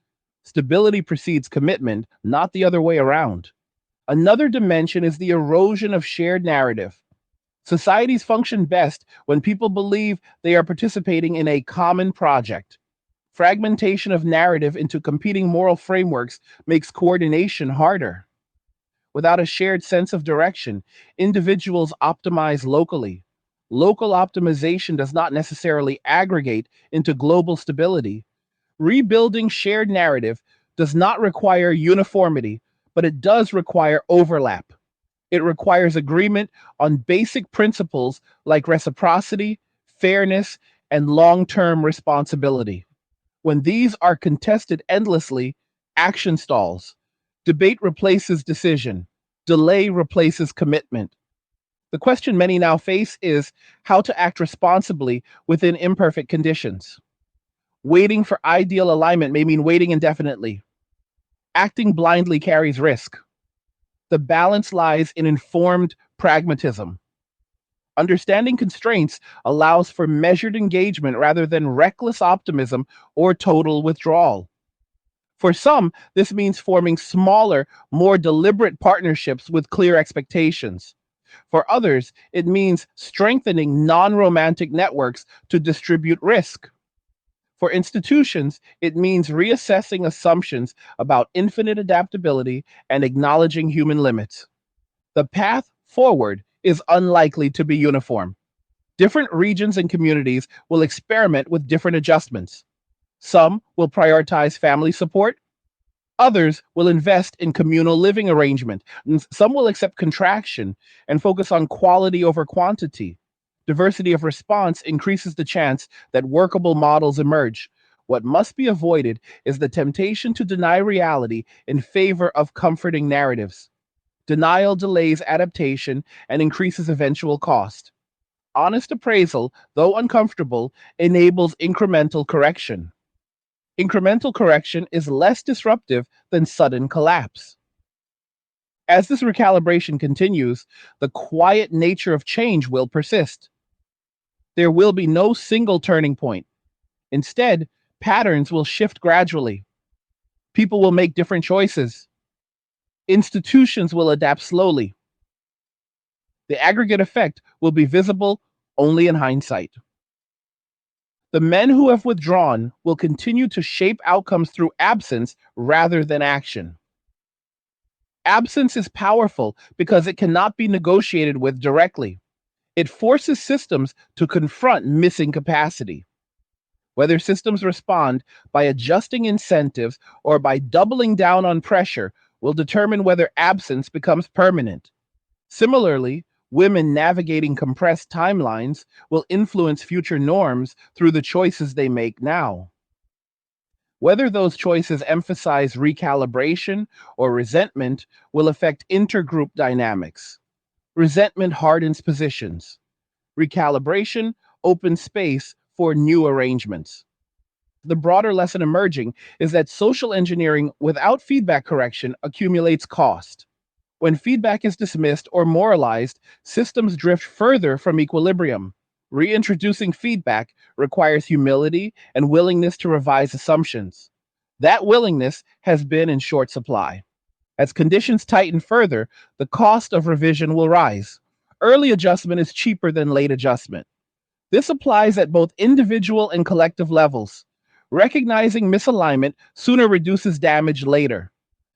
Stability precedes commitment, not the other way around. Another dimension is the erosion of shared narrative. Societies function best when people believe they are participating in a common project. Fragmentation of narrative into competing moral frameworks makes coordination harder. Without a shared sense of direction, individuals optimize locally. Local optimization does not necessarily aggregate into global stability. Rebuilding shared narrative does not require uniformity, but it does require overlap. It requires agreement on basic principles like reciprocity, fairness, and long term responsibility. When these are contested endlessly, action stalls. Debate replaces decision. Delay replaces commitment. The question many now face is how to act responsibly within imperfect conditions. Waiting for ideal alignment may mean waiting indefinitely. Acting blindly carries risk. The balance lies in informed pragmatism. Understanding constraints allows for measured engagement rather than reckless optimism or total withdrawal. For some, this means forming smaller, more deliberate partnerships with clear expectations. For others, it means strengthening non romantic networks to distribute risk. For institutions, it means reassessing assumptions about infinite adaptability and acknowledging human limits. The path forward is unlikely to be uniform. Different regions and communities will experiment with different adjustments. Some will prioritize family support. Others will invest in communal living arrangement. And some will accept contraction and focus on quality over quantity. Diversity of response increases the chance that workable models emerge. What must be avoided is the temptation to deny reality in favor of comforting narratives. Denial delays adaptation and increases eventual cost. Honest appraisal, though uncomfortable, enables incremental correction. Incremental correction is less disruptive than sudden collapse. As this recalibration continues, the quiet nature of change will persist. There will be no single turning point. Instead, patterns will shift gradually. People will make different choices. Institutions will adapt slowly. The aggregate effect will be visible only in hindsight. The men who have withdrawn will continue to shape outcomes through absence rather than action. Absence is powerful because it cannot be negotiated with directly. It forces systems to confront missing capacity. Whether systems respond by adjusting incentives or by doubling down on pressure will determine whether absence becomes permanent. Similarly, women navigating compressed timelines will influence future norms through the choices they make now. Whether those choices emphasize recalibration or resentment will affect intergroup dynamics. Resentment hardens positions. Recalibration opens space for new arrangements. The broader lesson emerging is that social engineering without feedback correction accumulates cost. When feedback is dismissed or moralized, systems drift further from equilibrium. Reintroducing feedback requires humility and willingness to revise assumptions. That willingness has been in short supply. As conditions tighten further, the cost of revision will rise. Early adjustment is cheaper than late adjustment. This applies at both individual and collective levels. Recognizing misalignment sooner reduces damage later.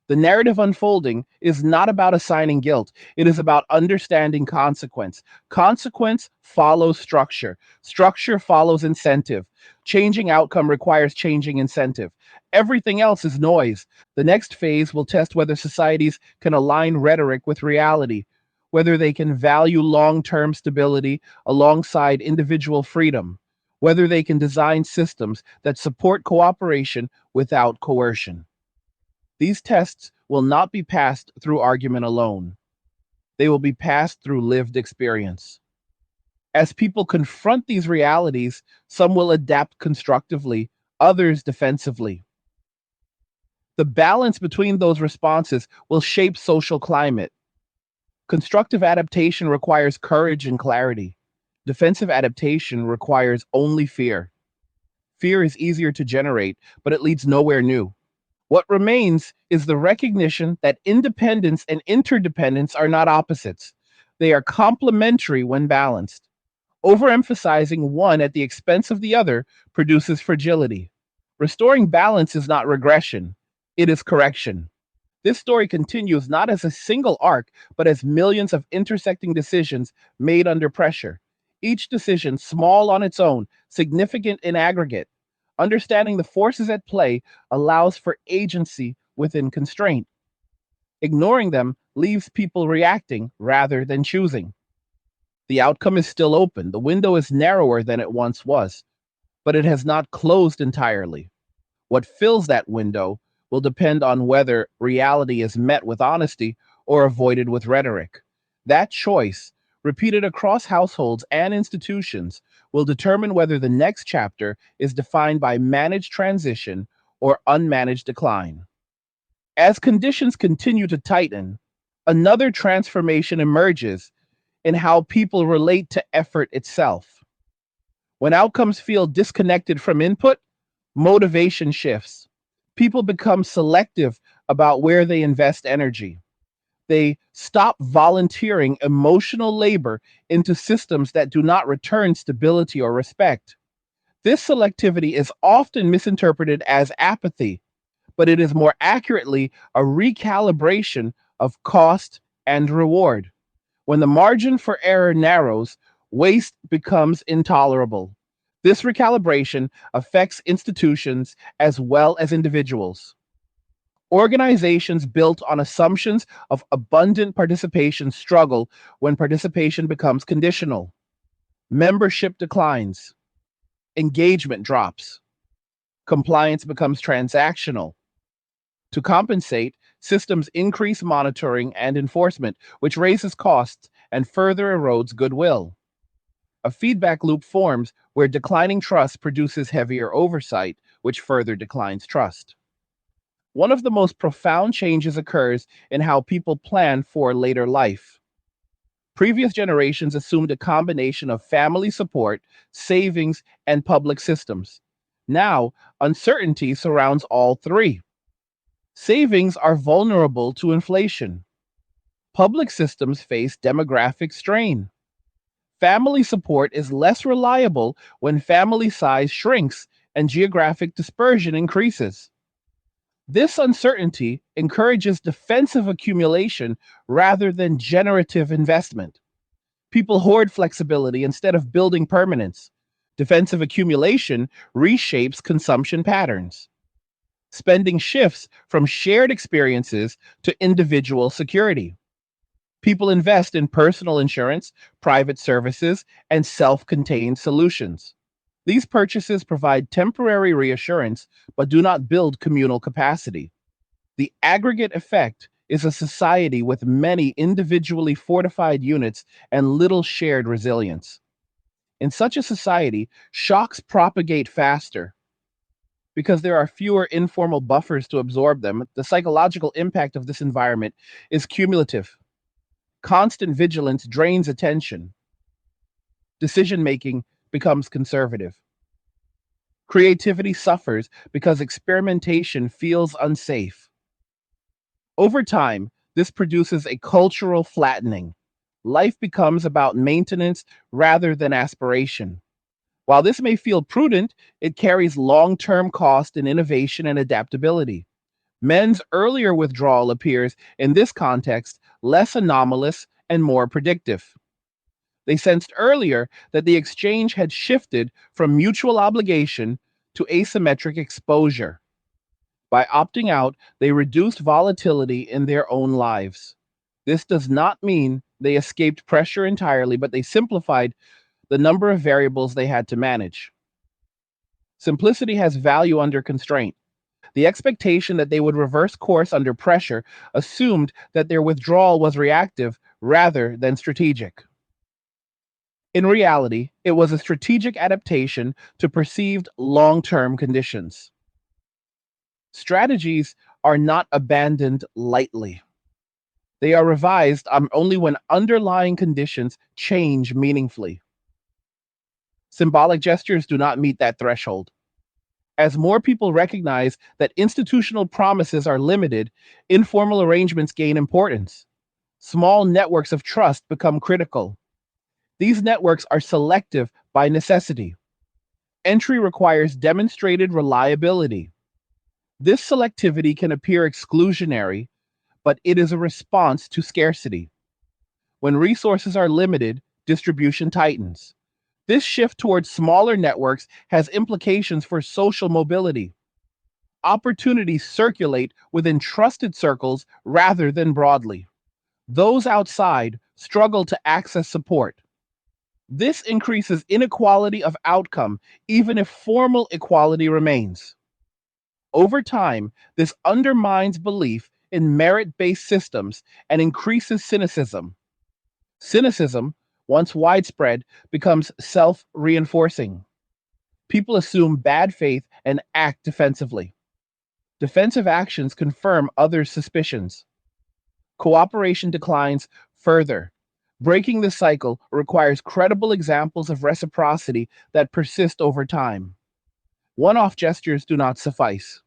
The narrative unfolding is not about assigning guilt. It is about understanding consequence. Consequence follows structure. Structure follows incentive. Changing outcome requires changing incentive. Everything else is noise. The next phase will test whether societies can align rhetoric with reality, whether they can value long term stability alongside individual freedom, whether they can design systems that support cooperation without coercion. These tests will not be passed through argument alone. They will be passed through lived experience. As people confront these realities, some will adapt constructively, others defensively. The balance between those responses will shape social climate. Constructive adaptation requires courage and clarity. Defensive adaptation requires only fear. Fear is easier to generate, but it leads nowhere new. What remains is the recognition that independence and interdependence are not opposites. They are complementary when balanced. Overemphasizing one at the expense of the other produces fragility. Restoring balance is not regression, it is correction. This story continues not as a single arc, but as millions of intersecting decisions made under pressure. Each decision, small on its own, significant in aggregate. Understanding the forces at play allows for agency within constraint. Ignoring them leaves people reacting rather than choosing. The outcome is still open. The window is narrower than it once was, but it has not closed entirely. What fills that window will depend on whether reality is met with honesty or avoided with rhetoric. That choice, repeated across households and institutions, will determine whether the next chapter is defined by managed transition or unmanaged decline. As conditions continue to tighten, another transformation emerges in how people relate to effort itself. When outcomes feel disconnected from input, motivation shifts. People become selective about where they invest energy. They stop volunteering emotional labor into systems that do not return stability or respect. This selectivity is often misinterpreted as apathy, but it is more accurately a recalibration of cost and reward. When the margin for error narrows, waste becomes intolerable. This recalibration affects institutions as well as individuals. Organizations built on assumptions of abundant participation struggle when participation becomes conditional. Membership declines, engagement drops, compliance becomes transactional. To compensate, systems increase monitoring and enforcement, which raises costs and further erodes goodwill. A feedback loop forms where declining trust produces heavier oversight, which further declines trust. One of the most profound changes occurs in how people plan for later life. Previous generations assumed a combination of family support, savings, and public systems. Now, uncertainty surrounds all three. Savings are vulnerable to inflation. Public systems face demographic strain. Family support is less reliable when family size shrinks and geographic dispersion increases. This uncertainty encourages defensive accumulation rather than generative investment. People hoard flexibility instead of building permanence. Defensive accumulation reshapes consumption patterns. Spending shifts from shared experiences to individual security. People invest in personal insurance, private services, and self contained solutions. These purchases provide temporary reassurance but do not build communal capacity. The aggregate effect is a society with many individually fortified units and little shared resilience. In such a society, shocks propagate faster because there are fewer informal buffers to absorb them. The psychological impact of this environment is cumulative. Constant vigilance drains attention. Decision making becomes conservative. Creativity suffers because experimentation feels unsafe. Over time, this produces a cultural flattening. Life becomes about maintenance rather than aspiration. While this may feel prudent, it carries long term cost in innovation and adaptability. Men's earlier withdrawal appears, in this context, less anomalous and more predictive. They sensed earlier that the exchange had shifted from mutual obligation to asymmetric exposure. By opting out, they reduced volatility in their own lives. This does not mean they escaped pressure entirely, but they simplified the number of variables they had to manage. Simplicity has value under constraint. The expectation that they would reverse course under pressure assumed that their withdrawal was reactive rather than strategic. In reality, it was a strategic adaptation to perceived long term conditions. Strategies are not abandoned lightly. They are revised only when underlying conditions change meaningfully. Symbolic gestures do not meet that threshold. As more people recognize that institutional promises are limited, informal arrangements gain importance. Small networks of trust become critical. These networks are selective by necessity. Entry requires demonstrated reliability. This selectivity can appear exclusionary, but it is a response to scarcity. When resources are limited, distribution tightens. This shift towards smaller networks has implications for social mobility. Opportunities circulate within trusted circles rather than broadly. Those outside struggle to access support. This increases inequality of outcome, even if formal equality remains. Over time, this undermines belief in merit based systems and increases cynicism. Cynicism, once widespread, becomes self reinforcing. People assume bad faith and act defensively. Defensive actions confirm others' suspicions. Cooperation declines further. Breaking this cycle requires credible examples of reciprocity that persist over time. One off gestures do not suffice.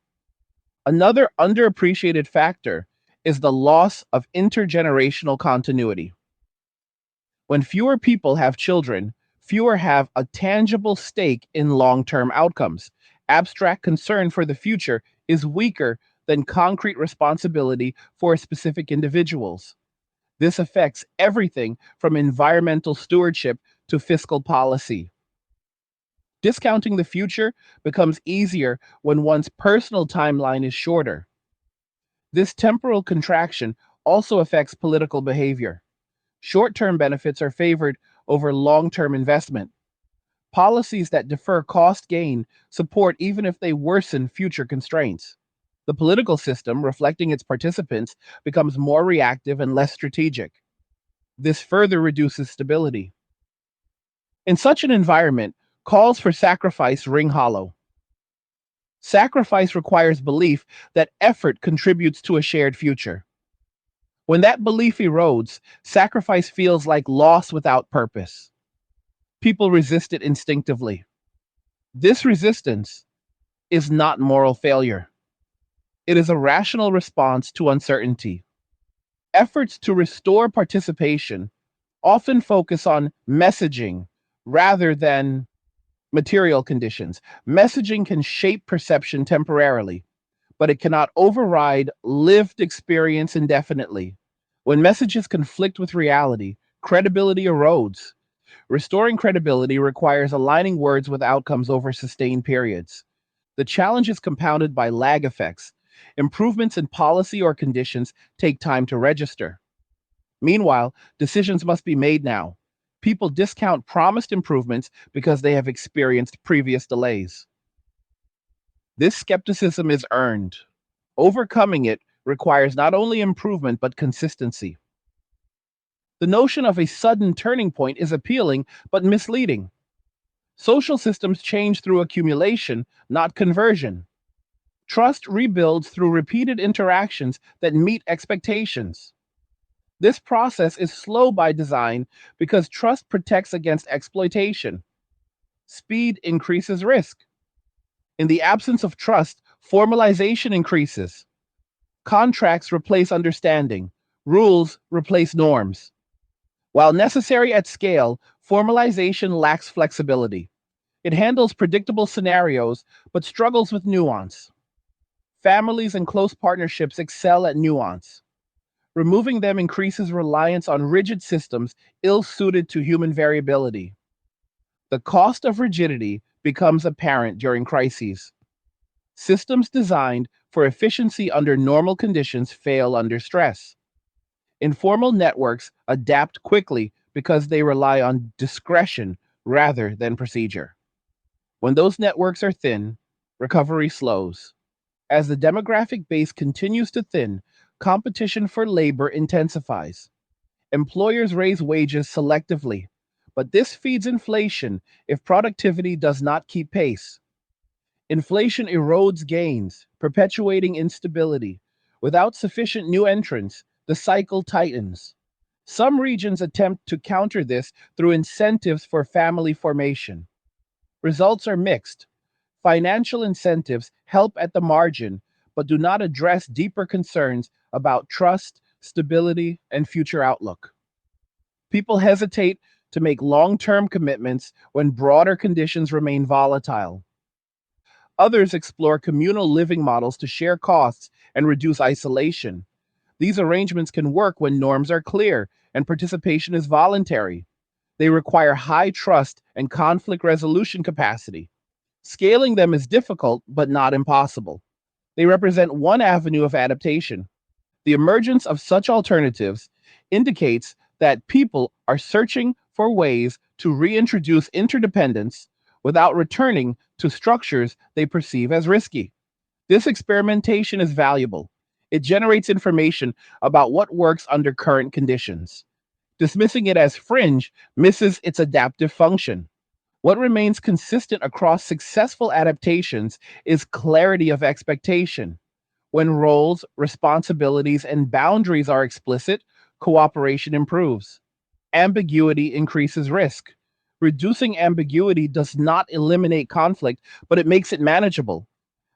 Another underappreciated factor is the loss of intergenerational continuity. When fewer people have children, fewer have a tangible stake in long term outcomes. Abstract concern for the future is weaker than concrete responsibility for specific individuals. This affects everything from environmental stewardship to fiscal policy. Discounting the future becomes easier when one's personal timeline is shorter. This temporal contraction also affects political behavior. Short term benefits are favored over long term investment. Policies that defer cost gain support even if they worsen future constraints. The political system, reflecting its participants, becomes more reactive and less strategic. This further reduces stability. In such an environment, calls for sacrifice ring hollow. Sacrifice requires belief that effort contributes to a shared future. When that belief erodes, sacrifice feels like loss without purpose. People resist it instinctively. This resistance is not moral failure. It is a rational response to uncertainty. Efforts to restore participation often focus on messaging rather than material conditions. Messaging can shape perception temporarily, but it cannot override lived experience indefinitely. When messages conflict with reality, credibility erodes. Restoring credibility requires aligning words with outcomes over sustained periods. The challenge is compounded by lag effects. Improvements in policy or conditions take time to register. Meanwhile, decisions must be made now. People discount promised improvements because they have experienced previous delays. This skepticism is earned. Overcoming it requires not only improvement but consistency. The notion of a sudden turning point is appealing but misleading. Social systems change through accumulation, not conversion. Trust rebuilds through repeated interactions that meet expectations. This process is slow by design because trust protects against exploitation. Speed increases risk. In the absence of trust, formalization increases. Contracts replace understanding. Rules replace norms. While necessary at scale, formalization lacks flexibility. It handles predictable scenarios but struggles with nuance. Families and close partnerships excel at nuance. Removing them increases reliance on rigid systems ill suited to human variability. The cost of rigidity becomes apparent during crises. Systems designed for efficiency under normal conditions fail under stress. Informal networks adapt quickly because they rely on discretion rather than procedure. When those networks are thin, recovery slows. As the demographic base continues to thin, competition for labor intensifies. Employers raise wages selectively, but this feeds inflation if productivity does not keep pace. Inflation erodes gains, perpetuating instability. Without sufficient new entrants, the cycle tightens. Some regions attempt to counter this through incentives for family formation. Results are mixed. Financial incentives help at the margin, but do not address deeper concerns about trust, stability, and future outlook. People hesitate to make long term commitments when broader conditions remain volatile. Others explore communal living models to share costs and reduce isolation. These arrangements can work when norms are clear and participation is voluntary. They require high trust and conflict resolution capacity. Scaling them is difficult, but not impossible. They represent one avenue of adaptation. The emergence of such alternatives indicates that people are searching for ways to reintroduce interdependence without returning to structures they perceive as risky. This experimentation is valuable. It generates information about what works under current conditions. Dismissing it as fringe misses its adaptive function. What remains consistent across successful adaptations is clarity of expectation. When roles, responsibilities, and boundaries are explicit, cooperation improves. Ambiguity increases risk. Reducing ambiguity does not eliminate conflict, but it makes it manageable.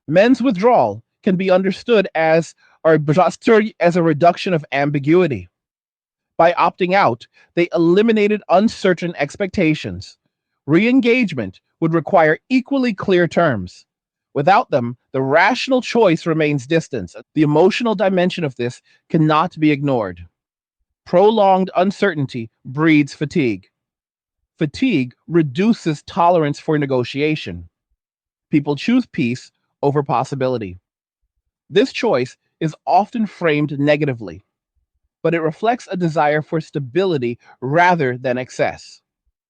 Men's withdrawal can be understood as a reduction of ambiguity. By opting out, they eliminated uncertain expectations. Re-engagement would require equally clear terms. Without them, the rational choice remains distant. The emotional dimension of this cannot be ignored. Prolonged uncertainty breeds fatigue. Fatigue reduces tolerance for negotiation. People choose peace over possibility. This choice is often framed negatively, but it reflects a desire for stability rather than excess.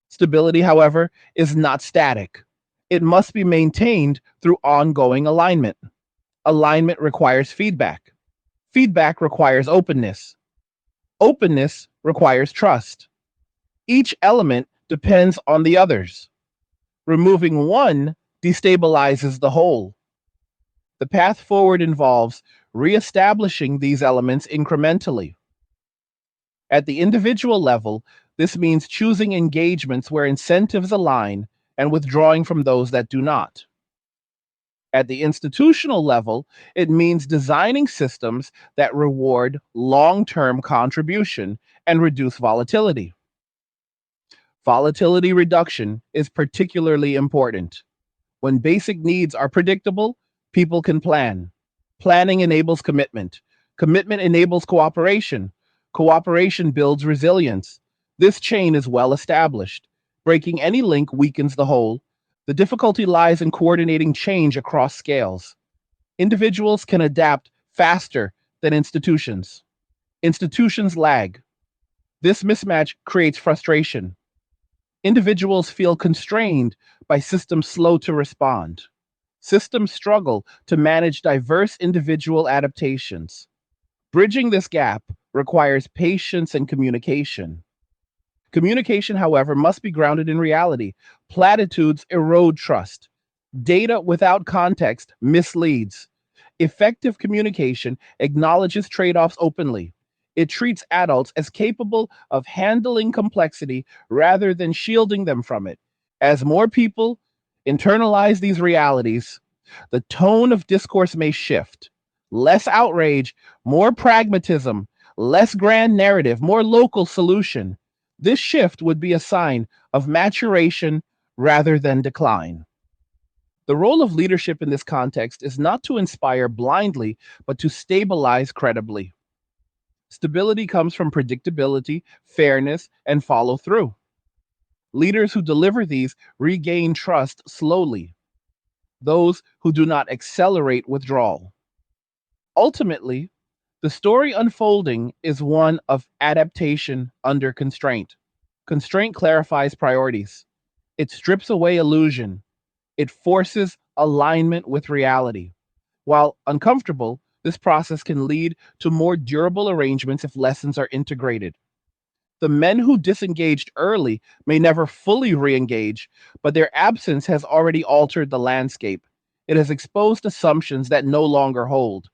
Stability, however, is not static. It must be maintained through ongoing alignment. Alignment requires feedback. Feedback requires openness. Openness requires trust. Each element depends on the others. Removing one destabilizes the whole. The path forward involves reestablishing these elements incrementally. At the individual level, this means choosing engagements where incentives align and withdrawing from those that do not. At the institutional level, it means designing systems that reward long term contribution and reduce volatility. Volatility reduction is particularly important. When basic needs are predictable, people can plan. Planning enables commitment. Commitment enables cooperation. Cooperation builds resilience. This chain is well established. Breaking any link weakens the whole. The difficulty lies in coordinating change across scales. Individuals can adapt faster than institutions. Institutions lag. This mismatch creates frustration. Individuals feel constrained by systems slow to respond. Systems struggle to manage diverse individual adaptations. Bridging this gap requires patience and communication. Communication, however, must be grounded in reality. Platitudes erode trust. Data without context misleads. Effective communication acknowledges trade offs openly. It treats adults as capable of handling complexity rather than shielding them from it. As more people internalize these realities, the tone of discourse may shift. Less outrage, more pragmatism, less grand narrative, more local solution. This shift would be a sign of maturation rather than decline. The role of leadership in this context is not to inspire blindly, but to stabilize credibly. Stability comes from predictability, fairness, and follow through. Leaders who deliver these regain trust slowly. Those who do not accelerate withdrawal. Ultimately, the story unfolding is one of adaptation under constraint. Constraint clarifies priorities. It strips away illusion. It forces alignment with reality. While uncomfortable, this process can lead to more durable arrangements if lessons are integrated. The men who disengaged early may never fully re engage, but their absence has already altered the landscape. It has exposed assumptions that no longer hold.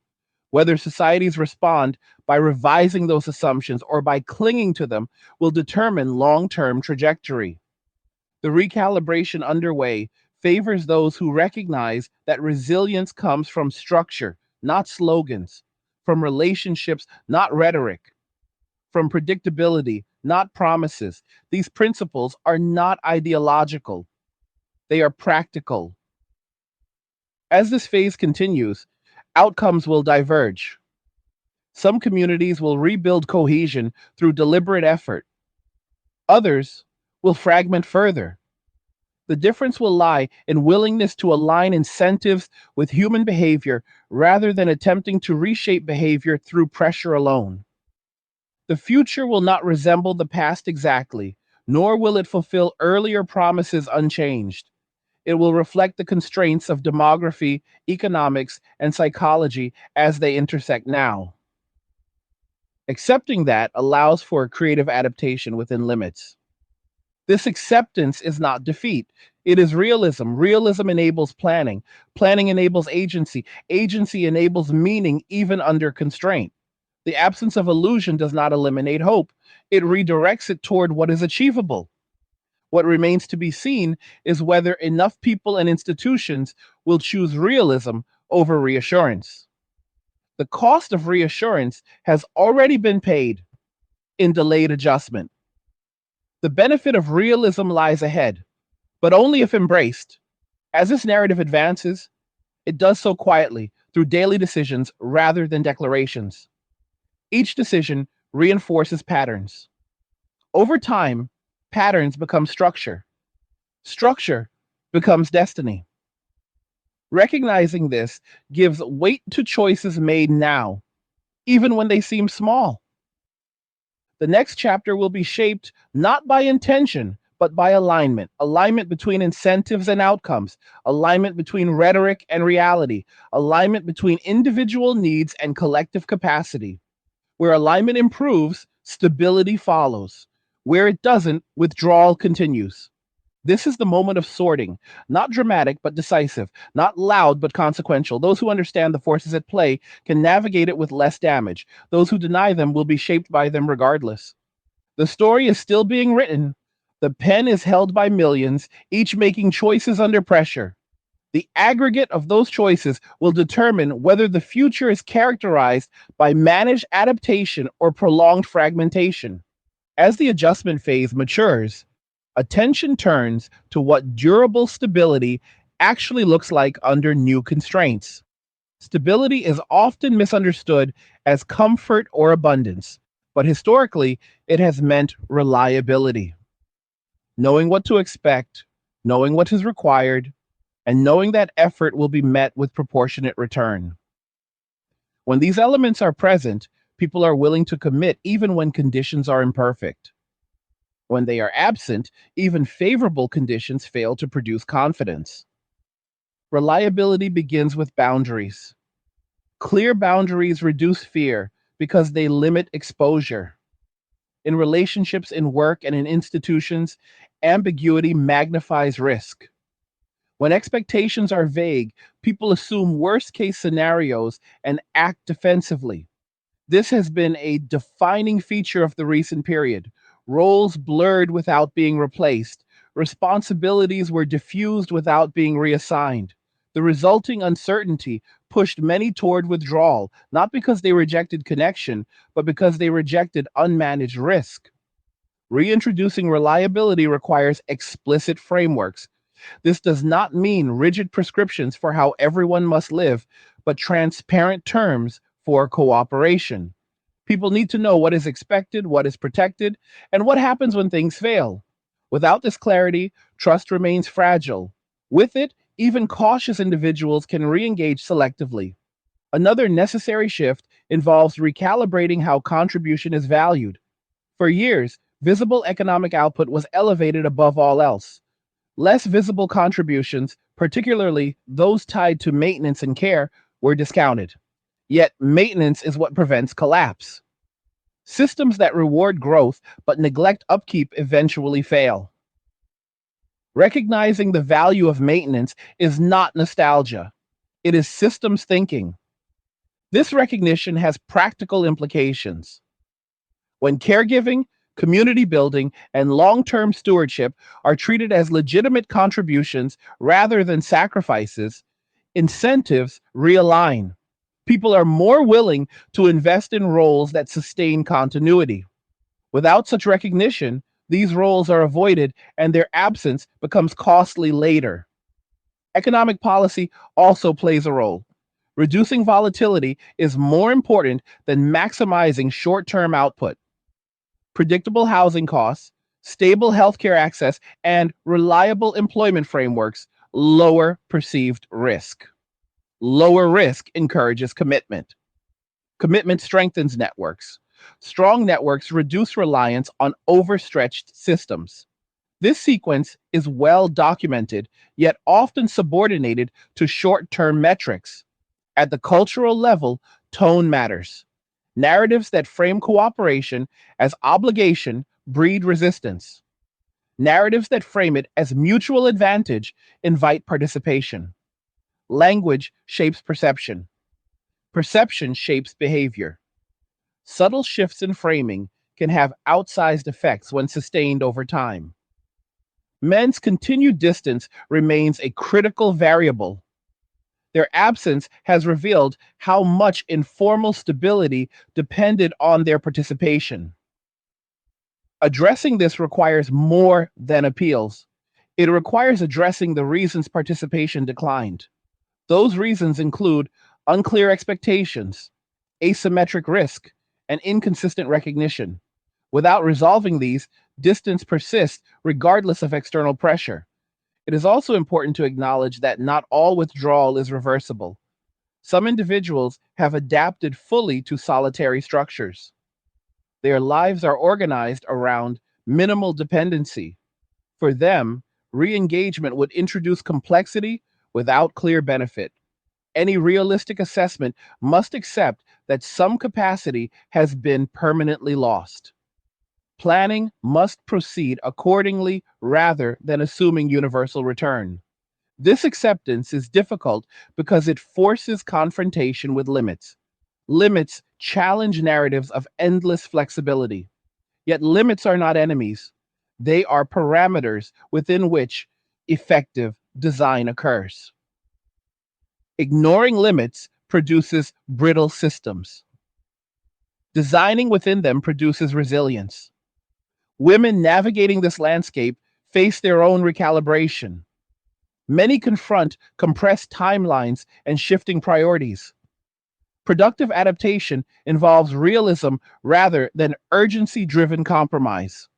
Whether societies respond by revising those assumptions or by clinging to them will determine long term trajectory. The recalibration underway favors those who recognize that resilience comes from structure, not slogans, from relationships, not rhetoric, from predictability, not promises. These principles are not ideological, they are practical. As this phase continues, outcomes will diverge. Some communities will rebuild cohesion through deliberate effort, others will fragment further. The difference will lie in willingness to align incentives with human behavior rather than attempting to reshape behavior through pressure alone. The future will not resemble the past exactly, nor will it fulfill earlier promises unchanged. It will reflect the constraints of demography, economics, and psychology as they intersect now. Accepting that allows for creative adaptation within limits. This acceptance is not defeat. It is realism. Realism enables planning. Planning enables agency. Agency enables meaning even under constraint. The absence of illusion does not eliminate hope. It redirects it toward what is achievable. What remains to be seen is whether enough people and institutions will choose realism over reassurance. The cost of reassurance has already been paid in delayed adjustment. The benefit of realism lies ahead, but only if embraced. As this narrative advances, it does so quietly through daily decisions rather than declarations. Each decision reinforces patterns. Over time, patterns become structure. Structure becomes destiny. Recognizing this gives weight to choices made now, even when they seem small. The next chapter will be shaped not by intention, but by alignment. Alignment between incentives and outcomes, alignment between rhetoric and reality, alignment between individual needs and collective capacity. Where alignment improves, stability follows. Where it doesn't, withdrawal continues. This is the moment of sorting, not dramatic but decisive, not loud but consequential. Those who understand the forces at play can navigate it with less damage. Those who deny them will be shaped by them regardless. The story is still being written. The pen is held by millions, each making choices under pressure. The aggregate of those choices will determine whether the future is characterized by managed adaptation or prolonged fragmentation. As the adjustment phase matures, attention turns to what durable stability actually looks like under new constraints. Stability is often misunderstood as comfort or abundance, but historically, it has meant reliability. Knowing what to expect, knowing what is required, and knowing that effort will be met with proportionate return. When these elements are present, people are willing to commit even when conditions are imperfect. When they are absent, even favorable conditions fail to produce confidence. Reliability begins with boundaries. Clear boundaries reduce fear because they limit exposure. In relationships, in work, and in institutions, ambiguity magnifies risk. When expectations are vague, people assume worst case scenarios and act defensively. This has been a defining feature of the recent period. Roles blurred without being replaced, responsibilities were diffused without being reassigned. The resulting uncertainty pushed many toward withdrawal, not because they rejected connection, but because they rejected unmanaged risk. Reintroducing reliability requires explicit frameworks. This does not mean rigid prescriptions for how everyone must live, but transparent terms for cooperation. People need to know what is expected, what is protected, and what happens when things fail. Without this clarity, trust remains fragile. With it, even cautious individuals can re engage selectively. Another necessary shift involves recalibrating how contribution is valued. For years, visible economic output was elevated above all else. Less visible contributions, particularly those tied to maintenance and care, were discounted. Yet, maintenance is what prevents collapse. Systems that reward growth but neglect upkeep eventually fail. Recognizing the value of maintenance is not nostalgia, it is systems thinking. This recognition has practical implications. When caregiving, community building, and long term stewardship are treated as legitimate contributions rather than sacrifices, incentives realign. People are more willing to invest in roles that sustain continuity. Without such recognition, these roles are avoided and their absence becomes costly later. Economic policy also plays a role. Reducing volatility is more important than maximizing short term output. Predictable housing costs, stable healthcare access, and reliable employment frameworks lower perceived risk. Lower risk encourages commitment. Commitment strengthens networks. Strong networks reduce reliance on overstretched systems. This sequence is well documented, yet often subordinated to short term metrics. At the cultural level, tone matters. Narratives that frame cooperation as obligation breed resistance. Narratives that frame it as mutual advantage invite participation. Language shapes perception. Perception shapes behavior. Subtle shifts in framing can have outsized effects when sustained over time. Men's continued distance remains a critical variable. Their absence has revealed how much informal stability depended on their participation. Addressing this requires more than appeals. It requires addressing the reasons participation declined. Those reasons include unclear expectations, asymmetric risk, and inconsistent recognition. Without resolving these, distance persists regardless of external pressure. It is also important to acknowledge that not all withdrawal is reversible. Some individuals have adapted fully to solitary structures. Their lives are organized around minimal dependency. For them, re engagement would introduce complexity without clear benefit. Any realistic assessment must accept that some capacity has been permanently lost. Planning must proceed accordingly rather than assuming universal return. This acceptance is difficult because it forces confrontation with limits. Limits challenge narratives of endless flexibility. Yet limits are not enemies, they are parameters within which effective design occurs. Ignoring limits produces brittle systems. Designing within them produces resilience. Women navigating this landscape face their own recalibration. Many confront compressed timelines and shifting priorities. Productive adaptation involves realism rather than urgency driven compromise.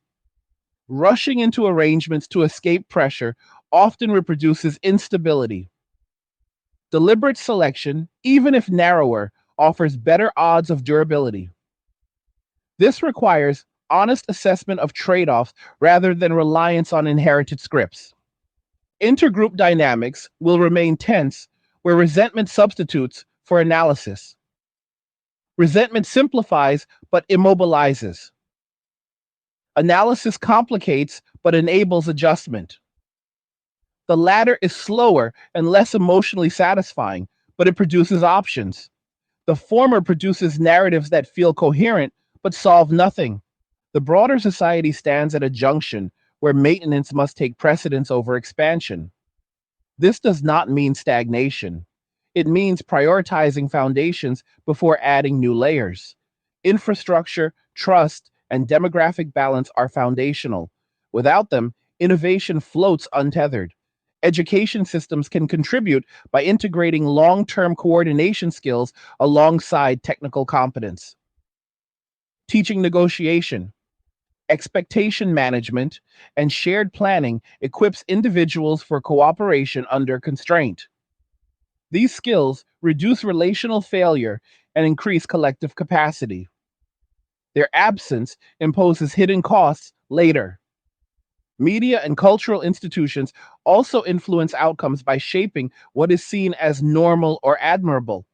Rushing into arrangements to escape pressure often reproduces instability. Deliberate selection, even if narrower, offers better odds of durability. This requires honest assessment of trade offs rather than reliance on inherited scripts. Intergroup dynamics will remain tense where resentment substitutes for analysis. Resentment simplifies but immobilizes. Analysis complicates but enables adjustment. The latter is slower and less emotionally satisfying, but it produces options. The former produces narratives that feel coherent but solve nothing. The broader society stands at a junction where maintenance must take precedence over expansion. This does not mean stagnation. It means prioritizing foundations before adding new layers. Infrastructure, trust, and demographic balance are foundational. Without them, innovation floats untethered. Education systems can contribute by integrating long term coordination skills alongside technical competence. Teaching negotiation, expectation management, and shared planning equips individuals for cooperation under constraint. These skills reduce relational failure and increase collective capacity. Their absence imposes hidden costs later. Media and cultural institutions also influence outcomes by shaping what is seen as normal or admirable.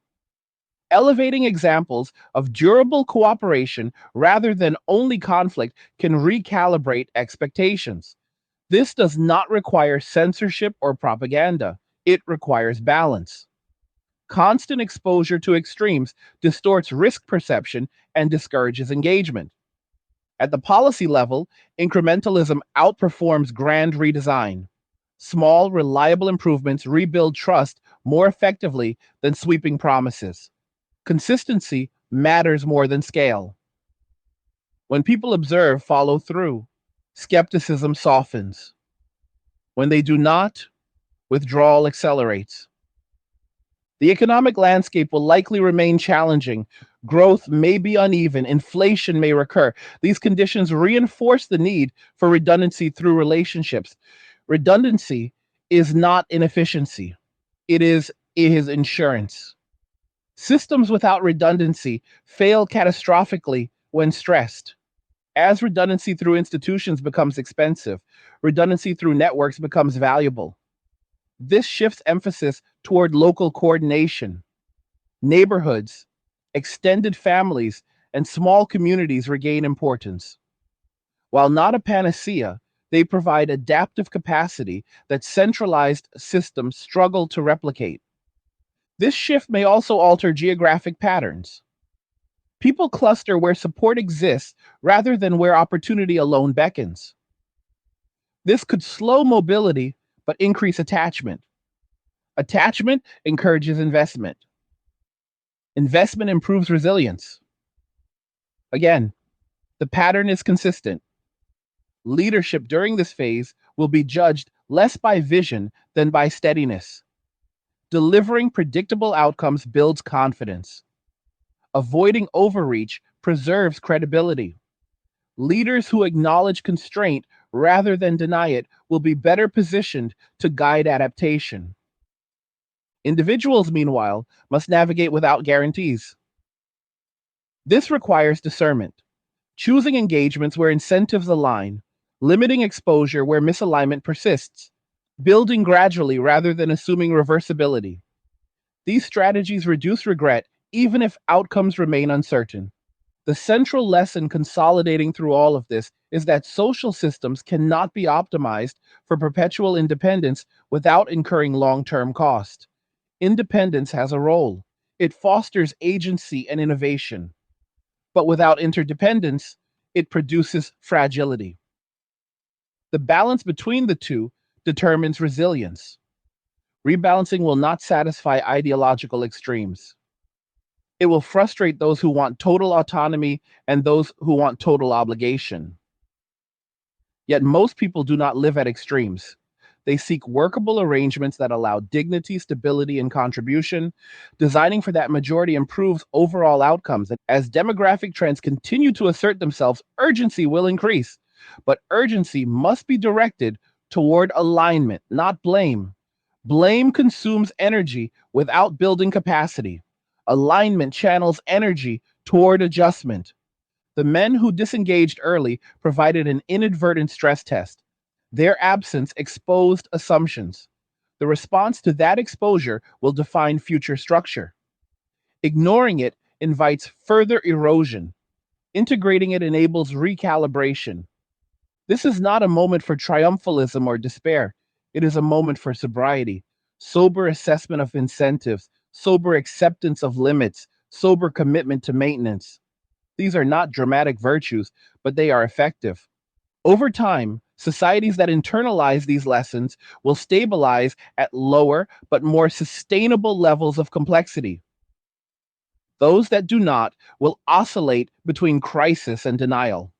Elevating examples of durable cooperation rather than only conflict can recalibrate expectations. This does not require censorship or propaganda, it requires balance. Constant exposure to extremes distorts risk perception and discourages engagement. At the policy level, incrementalism outperforms grand redesign. Small, reliable improvements rebuild trust more effectively than sweeping promises. Consistency matters more than scale. When people observe follow through, skepticism softens. When they do not, withdrawal accelerates. The economic landscape will likely remain challenging. Growth may be uneven, inflation may recur. These conditions reinforce the need for redundancy through relationships. Redundancy is not inefficiency, it is insurance. Systems without redundancy fail catastrophically when stressed. As redundancy through institutions becomes expensive, redundancy through networks becomes valuable. This shifts emphasis toward local coordination. Neighborhoods, extended families, and small communities regain importance. While not a panacea, they provide adaptive capacity that centralized systems struggle to replicate. This shift may also alter geographic patterns. People cluster where support exists rather than where opportunity alone beckons. This could slow mobility but increase attachment. Attachment encourages investment. Investment improves resilience. Again, the pattern is consistent. Leadership during this phase will be judged less by vision than by steadiness. Delivering predictable outcomes builds confidence. Avoiding overreach preserves credibility. Leaders who acknowledge constraint rather than deny it will be better positioned to guide adaptation. Individuals, meanwhile, must navigate without guarantees. This requires discernment, choosing engagements where incentives align, limiting exposure where misalignment persists, building gradually rather than assuming reversibility. These strategies reduce regret even if outcomes remain uncertain. The central lesson consolidating through all of this is that social systems cannot be optimized for perpetual independence without incurring long term cost. Independence has a role. It fosters agency and innovation. But without interdependence, it produces fragility. The balance between the two determines resilience. Rebalancing will not satisfy ideological extremes. It will frustrate those who want total autonomy and those who want total obligation. Yet most people do not live at extremes. They seek workable arrangements that allow dignity, stability, and contribution. Designing for that majority improves overall outcomes. And as demographic trends continue to assert themselves, urgency will increase. But urgency must be directed toward alignment, not blame. Blame consumes energy without building capacity. Alignment channels energy toward adjustment. The men who disengaged early provided an inadvertent stress test. Their absence exposed assumptions. The response to that exposure will define future structure. Ignoring it invites further erosion. Integrating it enables recalibration. This is not a moment for triumphalism or despair. It is a moment for sobriety, sober assessment of incentives, sober acceptance of limits, sober commitment to maintenance. These are not dramatic virtues, but they are effective. Over time, societies that internalize these lessons will stabilize at lower but more sustainable levels of complexity. Those that do not will oscillate between crisis and denial.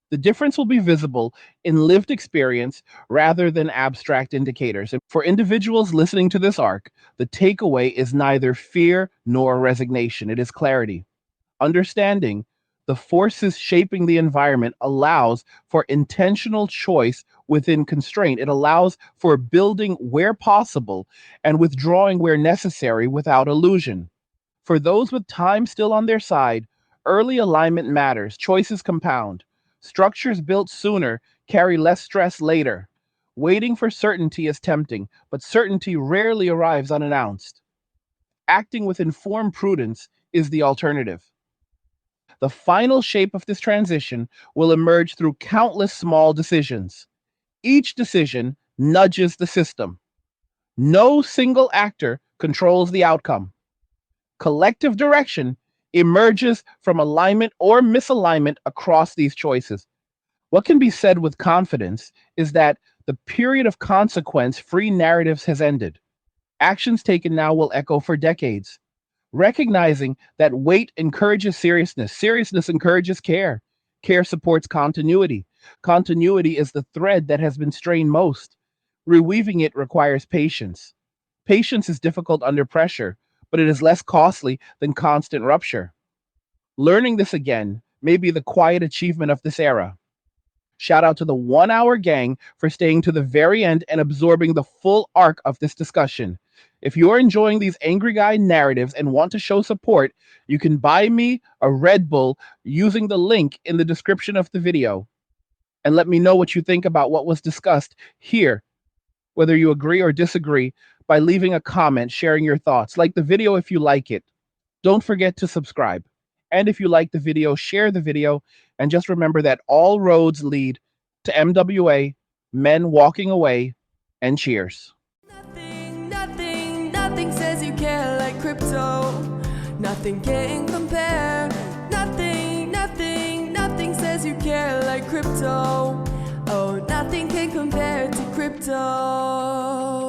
The difference will be visible in lived experience rather than abstract indicators. And for individuals listening to this arc, the takeaway is neither fear nor resignation, it is clarity. Understanding the forces shaping the environment allows for intentional choice within constraint. It allows for building where possible and withdrawing where necessary without illusion. For those with time still on their side, early alignment matters, choices compound. Structures built sooner carry less stress later. Waiting for certainty is tempting, but certainty rarely arrives unannounced. Acting with informed prudence is the alternative. The final shape of this transition will emerge through countless small decisions. Each decision nudges the system. No single actor controls the outcome. Collective direction emerges from alignment or misalignment across these choices. What can be said with confidence is that the period of consequence free narratives has ended. Actions taken now will echo for decades. Recognizing that weight encourages seriousness, seriousness encourages care, care supports continuity. Continuity is the thread that has been strained most. Reweaving it requires patience. Patience is difficult under pressure, but it is less costly than constant rupture. Learning this again may be the quiet achievement of this era. Shout out to the 1 hour gang for staying to the very end and absorbing the full arc of this discussion. If you're enjoying these Angry Guy narratives and want to show support, you can buy me a Red Bull using the link in the description of the video. And let me know what you think about what was discussed here, whether you agree or disagree, by leaving a comment, sharing your thoughts. Like the video if you like it. Don't forget to subscribe. And if you like the video, share the video. And just remember that all roads lead to MWA, men walking away, and cheers. Nothing says you care like crypto. Nothing can compare. Nothing says you care like crypto. Oh, nothing can compare to crypto.